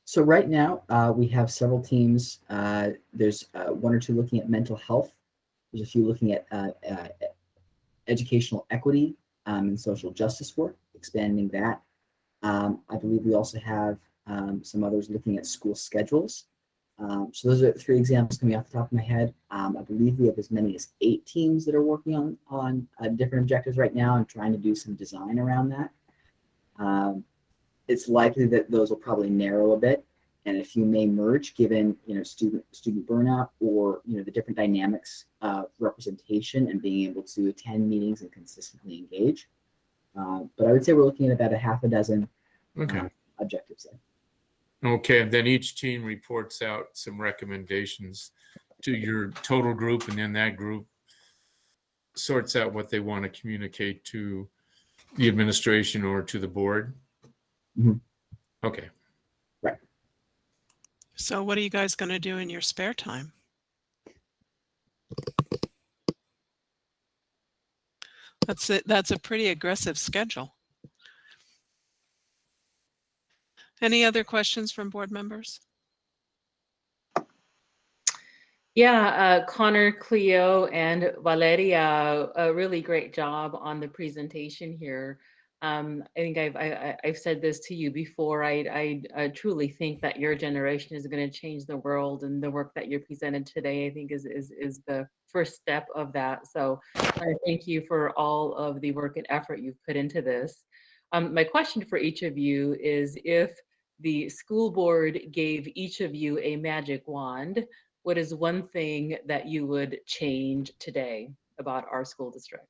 So right now, we have several teams. There's one or two looking at mental health. There's a few looking at educational equity and social justice work, expanding that. I believe we also have some others looking at school schedules. So those are 3 examples coming off the top of my head. I believe we have as many as 8 teams that are working on different objectives right now and trying to do some design around that. It's likely that those will probably narrow a bit, and a few may merge given student burnout or the different dynamics of representation and being able to attend meetings and consistently engage. But I would say we're looking at about a half a dozen objectives there. Okay, and then each team reports out some recommendations to your total group, and then that group sorts out what they want to communicate to the administration or to the board. Mm-hmm. Okay. Right. So what are you guys going to do in your spare time? That's a pretty aggressive schedule. Any other questions from board members? Yeah, Connor, Cleo, and Valeria, a really great job on the presentation here. I think I've said this to you before. I truly think that your generation is going to change the world, and the work that you presented today, I think, is the first step of that. So I thank you for all of the work and effort you've put into this. My question for each of you is, if the school board gave each of you a magic wand, what is one thing that you would change today about our school district?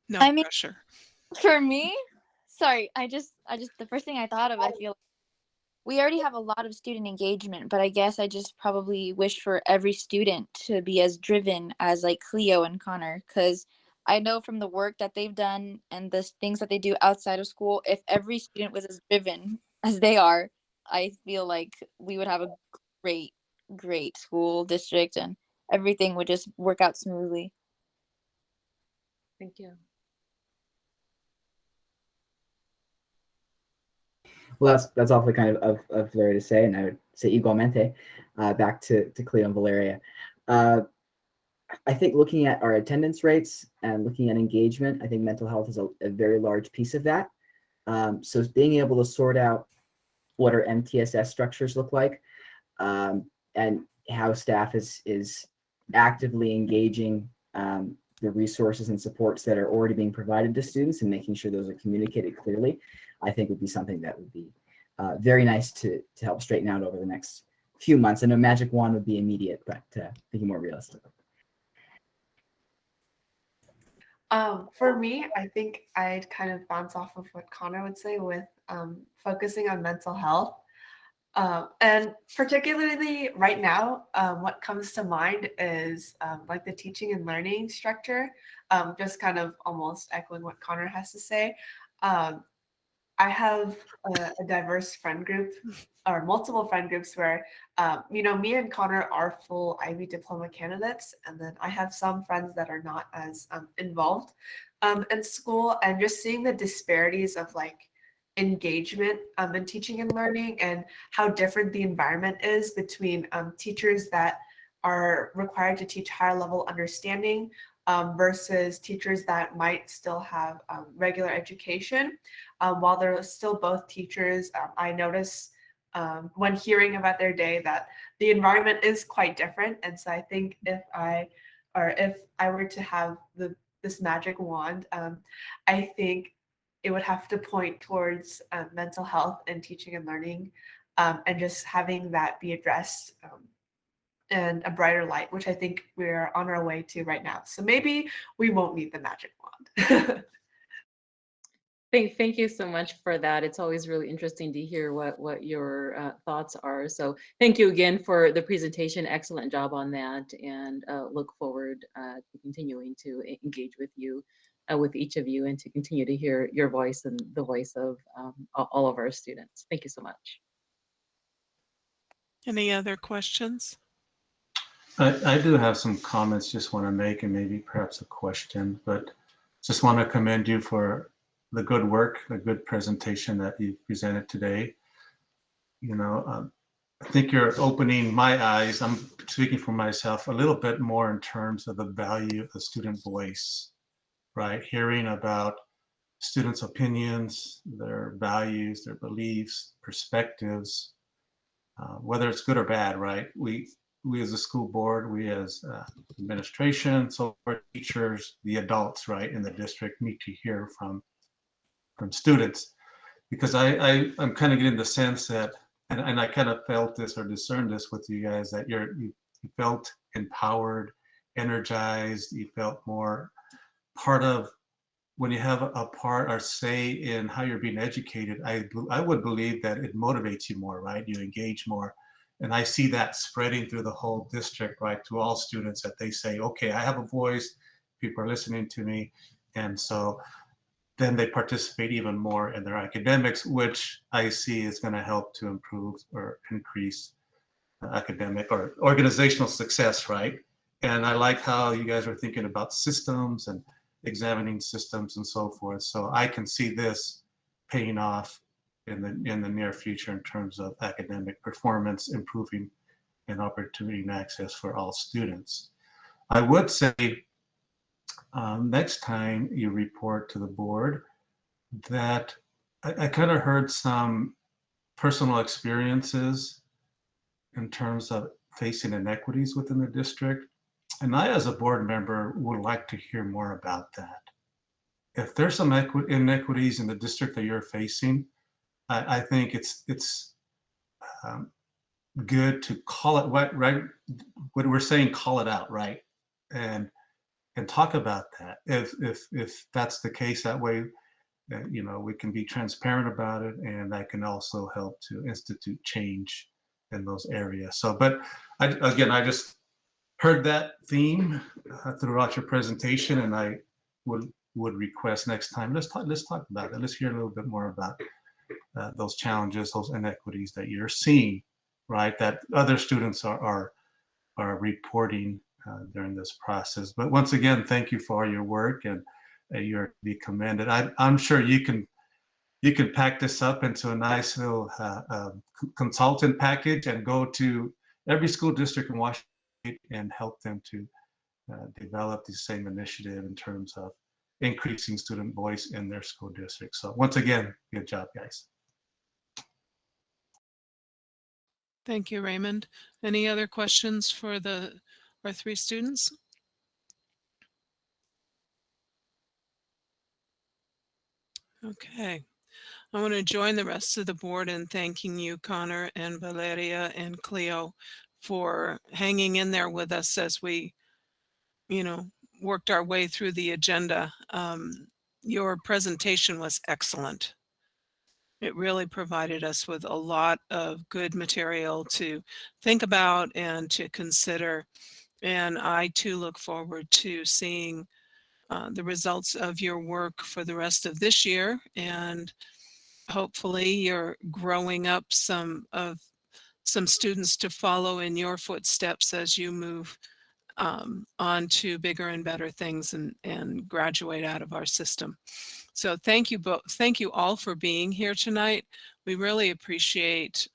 No I mean, pressure. for me, sorry, I just the first thing I thought of, I feel we already have a lot of student engagement, but I guess I just probably wish for every student to be as driven as like Cleo and Connor, because I know from the work that they've done and the things that they do outside of school, if every student was as driven as they are, I feel like we would have a great school district and everything would just work out smoothly. Thank you. Well, that's awfully kind of Valeria to say, and I would say igualmente, back to Cleo and Valeria. I think looking at our attendance rates and looking at engagement, I think mental health is a very large piece of that. So being able to sort out what our MTSS structures look like, and how staff is actively engaging the resources and supports that are already being provided to students and making sure those are communicated clearly, I think would be something that would be very nice to help straighten out over the next few months. I know magic wand would be immediate, but thinking more realistic. For me, I think I'd kind of bounce off of what Connor would say with focusing on mental health. And particularly right now, what comes to mind is like the teaching and learning structure, just kind of almost echoing what Connor has to say. I have a diverse friend group or multiple friend groups where, me and Connor are full Ivy diploma candidates. And then I have some friends that are not as involved in school, and just seeing the disparities of like engagement in teaching and learning and how different the environment is between teachers that are required to teach higher level understanding versus teachers that might still have regular education. While they're still both teachers, I notice when hearing about their day that the environment is quite different. And so I think if I were to have this magic wand, I think it would have to point towards mental health and teaching and learning, and just having that be addressed and a brighter light, which I think we're on our way to right now. So maybe we won't need the magic wand. Thank you so much for that. It's always really interesting to hear what your thoughts are. So thank you again for the presentation. Excellent job on that, and look forward to continuing to engage with you, with each of you, and to continue to hear your voice and the voice of all of our students. Thank you so much. Any other questions? I do have some comments just want to make, and maybe perhaps a question, but just want to commend you for the good work, the good presentation that you presented today. You know, I think you're opening my eyes, I'm speaking for myself, a little bit more in terms of the value of the student voice, right? Hearing about students' opinions, their values, their beliefs, perspectives, whether it's good or bad, right? We as a school board, we as administration, so our teachers, the adults, right, in the district need to hear from students, because I'm kind of getting the sense that, and I kind of felt this or discerned this with you guys, that you felt empowered, energized, you felt more part of, when you have a part or say in how you're being educated, I would believe that it motivates you more, right? You engage more. And I see that spreading through the whole district, right, to all students, that they say, okay, I have a voice, people are listening to me. And so then they participate even more in their academics, which I see is going to help to improve or increase academic or organizational success, right? And I like how you guys are thinking about systems and examining systems and so forth. So I can see this paying off in the near future in terms of academic performance improving and opportunity and access for all students. I would say next time you report to the board that I kind of heard some personal experiences in terms of facing inequities within the district. And I, as a board member, would like to hear more about that. If there's some inequities in the district that you're facing, I think it's good to call it right. What we're saying, call it out, right, and talk about that. If that's the case, that way, you know, we can be transparent about it, and that can also help to institute change in those areas. So, but I just heard that theme throughout your presentation, and I would request next time, let's talk about that. Let's hear a little bit more about those challenges, those inequities that you're seeing, right, that other students are reporting during this process. But once again, thank you for all your work, and you're to be commended. I'm sure you can pack this up into a nice little consultant package and go to every school district in Washington State and help them to develop the same initiative in terms of increasing student voice in their school district. So once again, good job, guys. Thank you, Raymond. Any other questions for our three students? Okay. I want to join the rest of the board in thanking you, Connor and Valeria and Cleo, for hanging in there with us as we, worked our way through the agenda. Your presentation was excellent. It really provided us with a lot of good material to think about and to consider. And I too look forward to seeing the results of your work for the rest of this year. And hopefully you're growing up some students to follow in your footsteps as you move on to bigger and better things and graduate out of our system. So thank you both. Thank you all for being here tonight. We really appreciate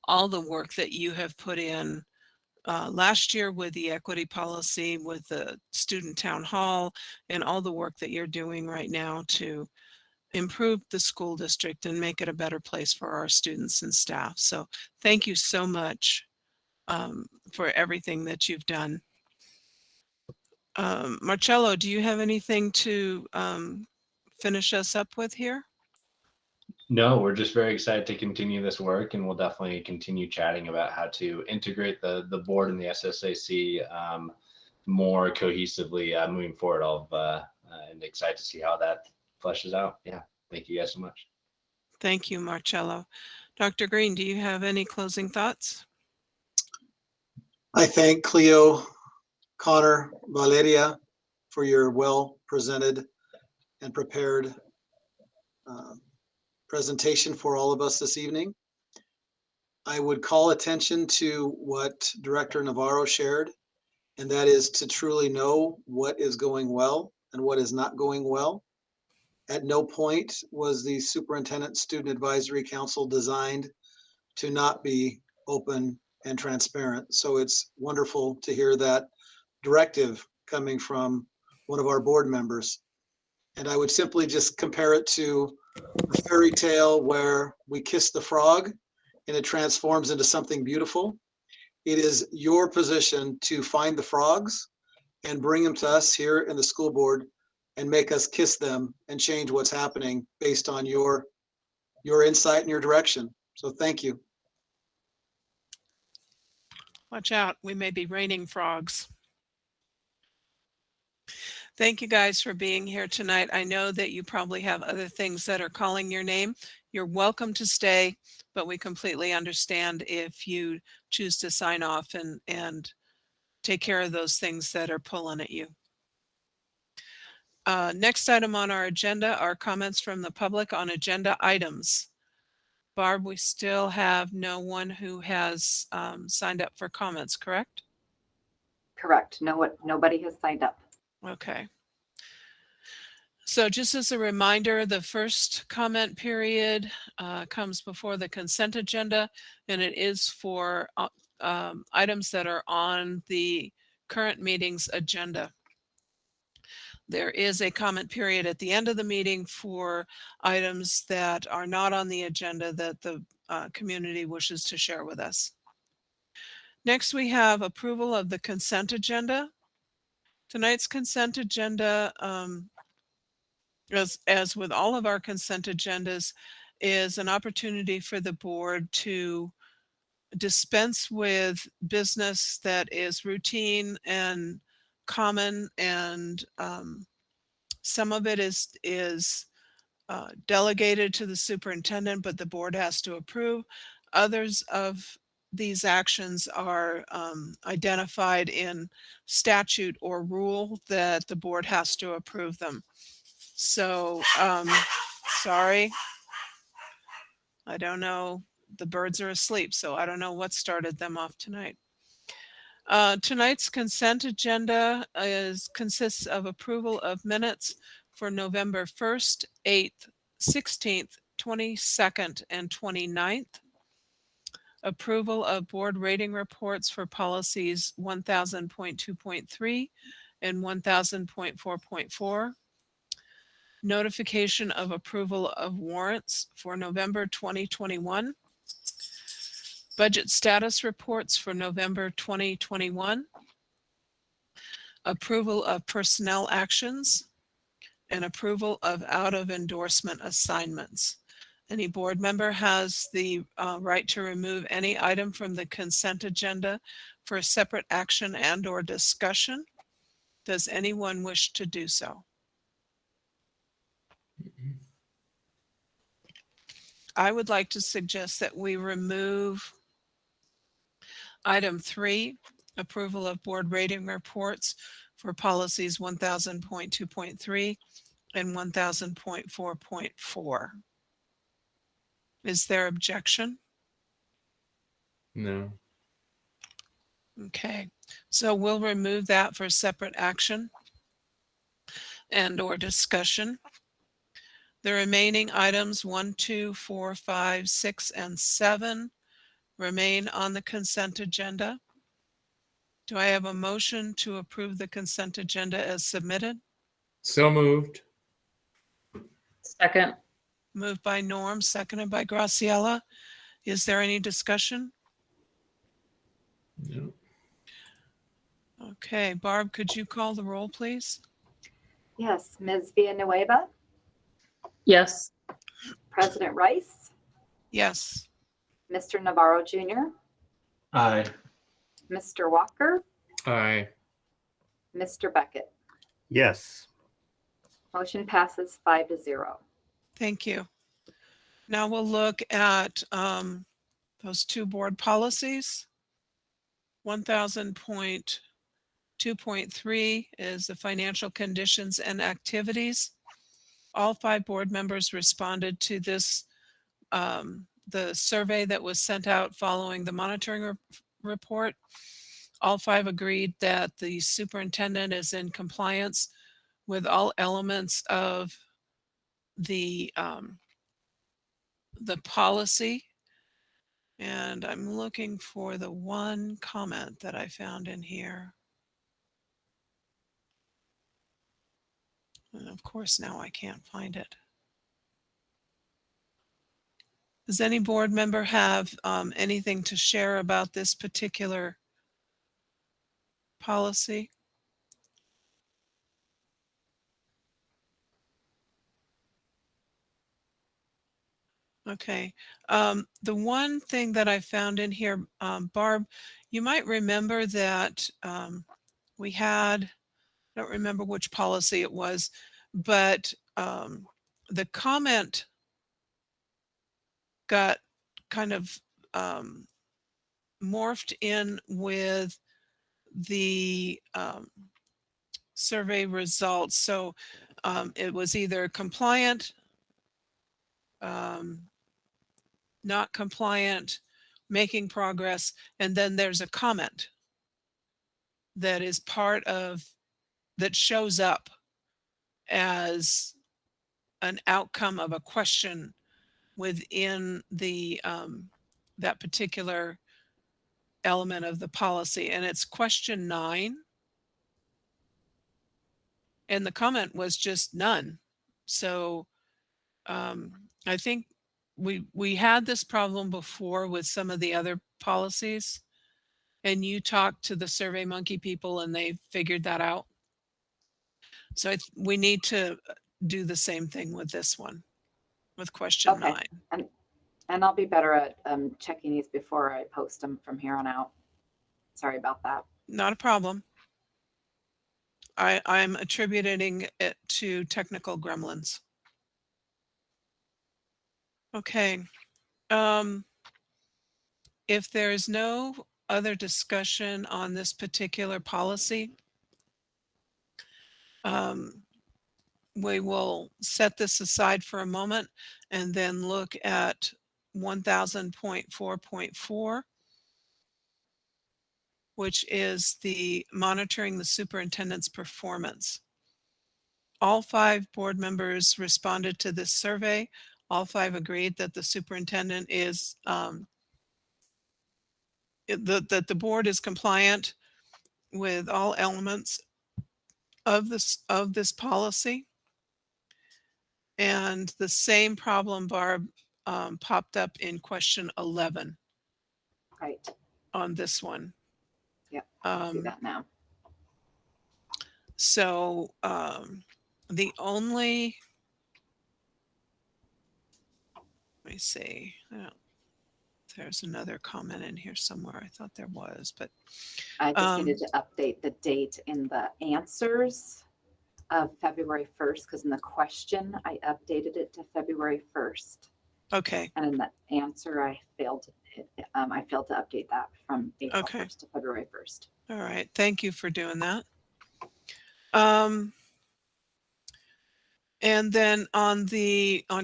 all the work that you have put in last year with the equity policy, with the student town hall, and all the work that you're doing right now to improve the school district and make it a better place for our students and staff. So thank you so much for everything that you've done. Marcello, do you have anything to finish us up with here? No, we're just very excited to continue this work, and we'll definitely continue chatting about how to integrate the board and the SSAC more cohesively moving forward. And excited to see how that fleshes out. Yeah, thank you guys so much. Thank you, Marcello. Dr. Green, do you have any closing thoughts? I thank Cleo, Connor, Valeria for your well presented and prepared presentation for all of us this evening. I would call attention to what Director Navarro shared, and that is to truly know what is going well and what is not going well. At no point was the Superintendent Student Advisory Council designed to not be open and transparent. So it's wonderful to hear that directive coming from one of our board members. And I would simply just compare it to a fairy tale where we kiss the frog and it transforms into something beautiful. It is your position to find the frogs and bring them to us here in the school board and make us kiss them and change what's happening based on your insight and your direction. So thank you. Watch out, we may be raining frogs. Thank you guys for being here tonight. I know that you probably have other things that are calling your name. You're welcome to stay, but we completely understand if you choose to sign off and take care of those things that are pulling at you. Next item on our agenda are comments from the public on agenda items. Barb, we still have no one who has signed up for comments, correct? Correct. Nobody has signed up. Okay. So just as a reminder, the first comment period comes before the consent agenda, and it is for items that are on the current meeting's agenda. There is a comment period at the end of the meeting for items that are not on the agenda that the community wishes to share with us. Next, we have approval of the consent agenda. Tonight's consent agenda, as with all of our consent agendas, is an opportunity for the board to dispense with business that is routine and common, and some of it is delegated to the superintendent, but the board has to approve. Others of these actions are identified in statute or rule that the board has to approve them. So, sorry, I don't know. The birds are asleep, so I don't know what started them off tonight. Tonight's consent agenda consists of approval of minutes for November 1st, 8th, 16th, 22nd, and 29th. Approval of board rating reports for policies 1000.2.3 and 1000.4.4. Notification of approval of warrants for November 2021. Budget status reports for November 2021. Approval of personnel actions and approval of out of endorsement assignments. Any board member has the right to remove any item from the consent agenda for a separate action and or discussion. Does anyone wish to do so? I would like to suggest that we remove item 3, approval of board rating reports for policies 1000.2.3 and 1000.4.4. Is there objection? No. Okay, so we'll remove that for separate action and or discussion. The remaining items 1, 2, 4, 5, 6, and 7 remain on the consent agenda. Do I have a motion to approve the consent agenda as submitted? So moved. Second. Moved by Norm, seconded by Graciela. Is there any discussion? No. Okay, Barb, could you call the roll, please? Yes, Ms. Villanueva, Yes. President Rice, Yes. Mr. Navarro Jr., Aye. Mr. Walker, Aye. Mr. Beckett. Yes. Motion passes 5-0. Thank you. Now we'll look at those two board policies. 1000.2.3 is the financial conditions and activities. All 5 board members responded to this, the survey that was sent out following the monitoring report. All 5 agreed that the superintendent is in compliance with all elements of the policy. And I'm looking for the one comment that I found in here. And of course, now I can't find it. Does any board member have anything to share about this particular policy? Okay. The one thing that I found in here, Barb, you might remember that we had, I don't remember which policy it was, but the comment got kind of morphed in with the survey results. So it was either compliant, not compliant, making progress, and then there's a comment that is part of, that shows up as an outcome of a question within the that particular element of the policy, and it's question 9, and the comment was just none. So I think we had this problem before with some of the other policies, and you talked to the Survey Monkey people and they figured that out. So we need to do the same thing with this one, with question 9. And I'll be better at checking these before I post them from here on out. Sorry about that. Not a problem. I'm attributing it to technical gremlins. Okay. If there is no other discussion on this particular policy, we will set this aside for a moment and then look at 1000.4.4, which is the monitoring the superintendent's performance. All 5 board members responded to this survey. All 5 agreed that the superintendent is that the board is compliant with all elements of this policy. And the same problem, Barb, popped up in question 11. Right. On this one. Yep. I see that now. So the only, let me see. There's another comment in here somewhere. I thought there was, but I just needed to update the date in the answers of February 1st, because in the question I updated it to February 1st. Okay. And in the answer I failed to update that from April 1st to February 1st. All right. Thank you for doing that. And then on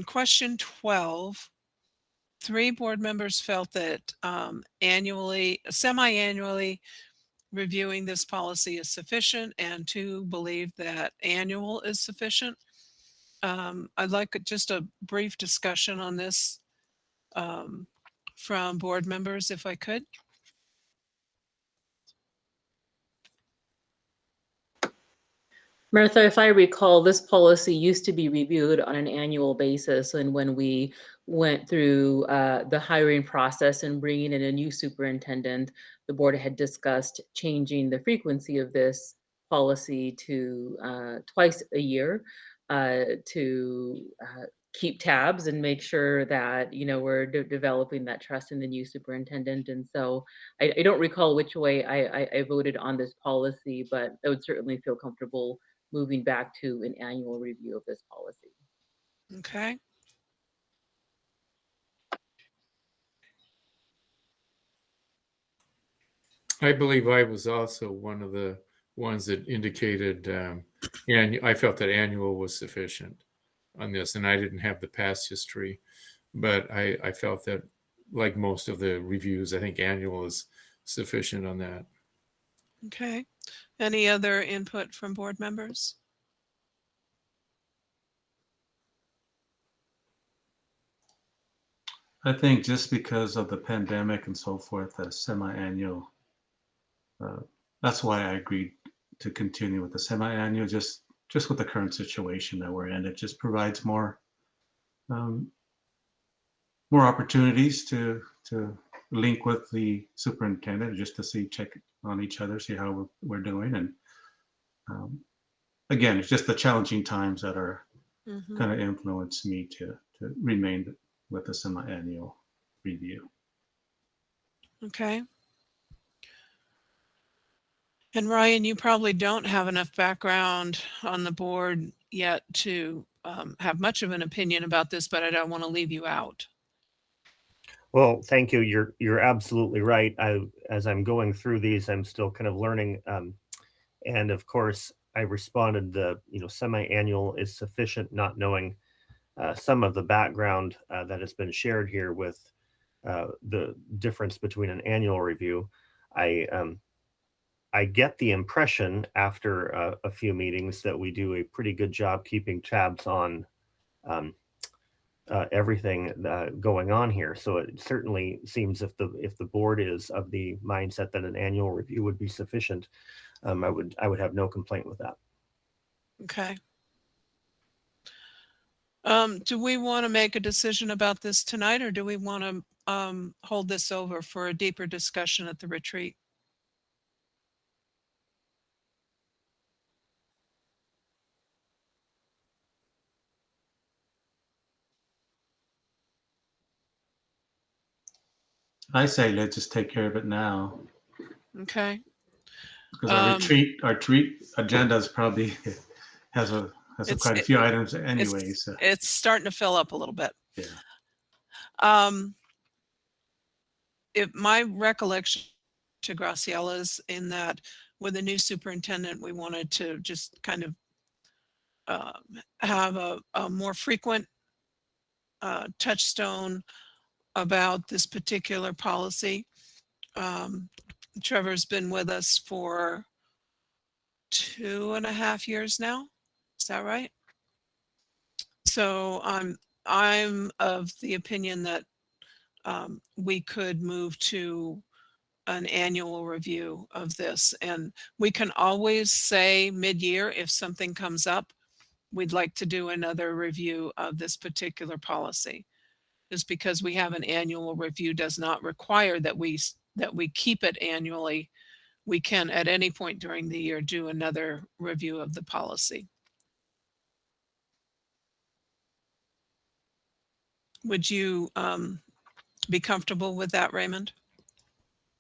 question 12, 3 board members felt that semi-annually reviewing this policy is sufficient, and 2 believe that annual is sufficient. I'd like just a brief discussion on this from board members, if I could. Martha, if I recall, this policy used to be reviewed on an annual basis. And when we went through the hiring process and bringing in a new superintendent, the board had discussed changing the frequency of this policy to twice a year to keep tabs and make sure that, you know, we're developing that trust in the new superintendent. And so I don't recall which way I voted on this policy, but I would certainly feel comfortable moving back to an annual review of this policy. Okay. I believe I was also one of the ones that indicated, and I felt that annual was sufficient on this, and I didn't have the past history, but I felt that, like most of the reviews, I think annual is sufficient on that. Okay. Any other input from board members? I think just because of the pandemic and so forth, a semi-annual, that's why I agreed to continue with the semi-annual, just with the current situation that we're in. It just provides more opportunities to link with the superintendent, just to check on each other, see how we're doing. And again, it's just the challenging times that are kind of influenced me to remain with the semi-annual review. Okay. And Ryan, you probably don't have enough background on the board yet to have much of an opinion about this, but I don't want to leave you out. Well, thank you. You're absolutely right. As I'm going through these, I'm still kind of learning. And of course, I responded semi-annual is sufficient, not knowing some of the background that has been shared here with the difference between an annual review. I get the impression after a few meetings that we do a pretty good job keeping tabs on everything going on here. So it certainly seems if the board is of the mindset that an annual review would be sufficient, I would have no complaint with that. Okay. Do we want to make a decision about this tonight, or do we want to hold this over for a deeper discussion at the retreat? I say let's just take care of it now. Okay. Because our retreat agenda is probably has quite a few items anyway. So it's starting to fill up a little bit. Yeah. If my recollection to Graciella's in that with the new superintendent, we wanted to just kind of have a more frequent touchstone about this particular policy. Trevor's been with us for 2.5 years now. Is that right? So I'm of the opinion that we could move to an annual review of this, and we can always say mid-year if something comes up, we'd like to do another review of this particular policy. Just because we have an annual review does not require that we keep it annually. We can at any point during the year do another review of the policy. Would you be comfortable with that, Raymond?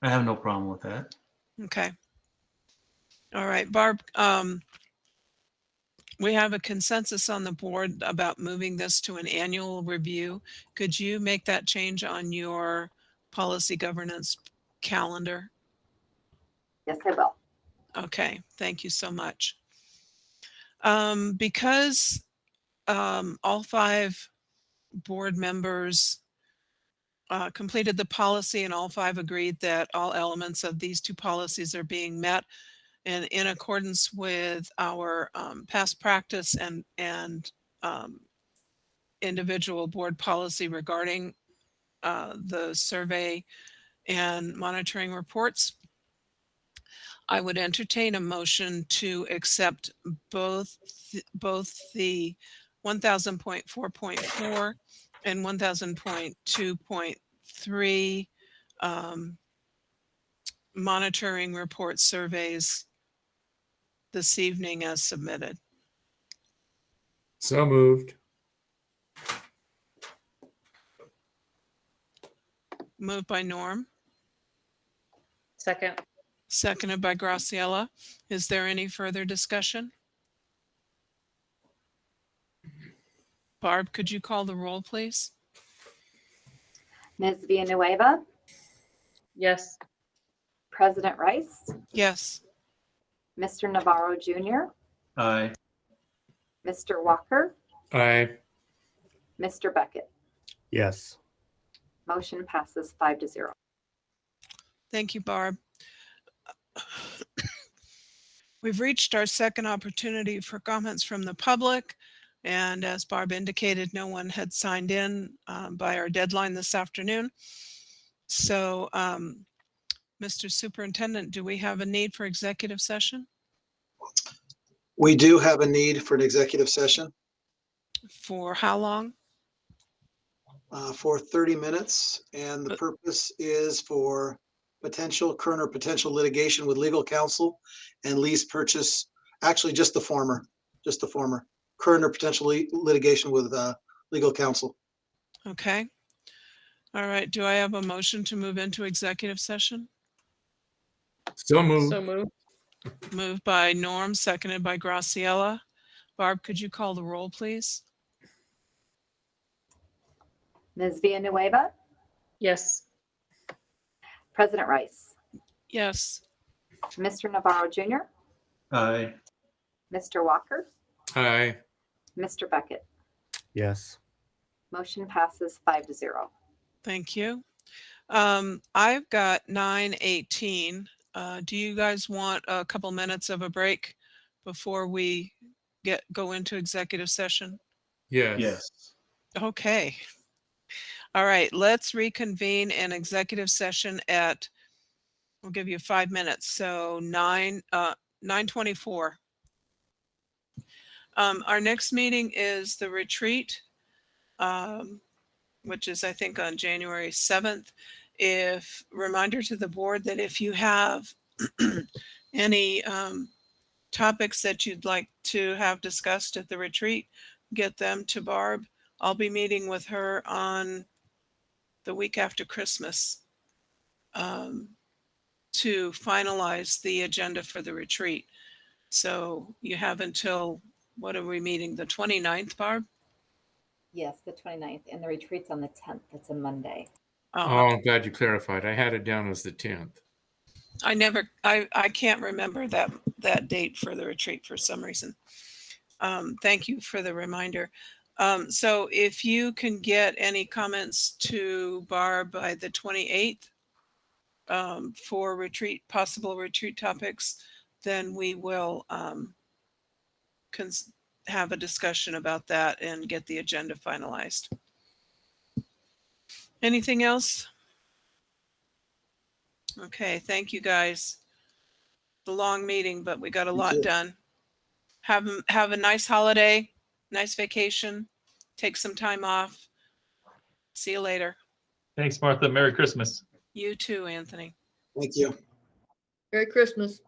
I have no problem with that. Okay. All right, Barb, we have a consensus on the board about moving this to an annual review. Could you make that change on your policy governance calendar? Yes, I will. Okay, thank you so much. Because all 5 board members completed the policy and all 5 agreed that all elements of these 2 policies are being met, and in accordance with our past practice and individual board policy regarding the survey and monitoring reports, I would entertain a motion to accept both the 1000.4.4 and 1000.2.3 monitoring report surveys this evening as submitted. So moved. Moved by Norm, Second. seconded by Graciela. Is there any further discussion? Barb, could you call the roll, please? Ms. Villanueva, Yes. President Rice, Yes. Mr. Navarro Jr., Aye. Mr. Walker, Aye. Mr. Beckett. Yes. Motion passes 5-0. Thank you, Barb. We've reached our second opportunity for comments from the public. And as Barb indicated, no one had signed in by our deadline this afternoon. So, Mr. Superintendent, do we have a need for executive session? We do have a need for an executive session For how long? for 30 minutes. And the purpose is for current or potential litigation with legal counsel and lease purchase, actually just the former, current or potential litigation with legal counsel. Okay. All right. Do I have a motion to move into executive session? So moved. So moved. Moved by Norm, seconded by Graciela. Barb, could you call the roll, please? Ms. Villanueva, Yes. President Rice, Yes. Mr. Navarro Jr., Aye. Mr. Walker, Aye. Mr. Beckett. Yes. Motion passes 5-0. Thank you. I've got 9:18. Do you guys want a couple minutes of a break before we go into executive session? Yes. Yes. Okay. All right, let's reconvene in executive session at, we'll give you 5 minutes. So 9:24. Our next meeting is the retreat, which is, I think, on January 7th. Reminder to the board that if you have any topics that you'd like to have discussed at the retreat, get them to Barb. I'll be meeting with her on the week after Christmas to finalize the agenda for the retreat. So you have until, what are we meeting, the 29th, Barb? Yes, the 29th, and the retreat's on the 10th. It's a Monday. Oh, I'm glad you clarified. I had it down as the 10th. I can't remember that date for the retreat for some reason. Thank you for the reminder. So if you can get any comments to Barb by the 28th for possible retreat topics, then we will have a discussion about that and get the agenda finalized. Anything else? Okay, thank you guys. The long meeting, but we got a lot done. Have a nice holiday, nice vacation. Take some time off. See you later. Thanks, Martha. Merry Christmas. You too, Anthony. Thank you. Merry Christmas.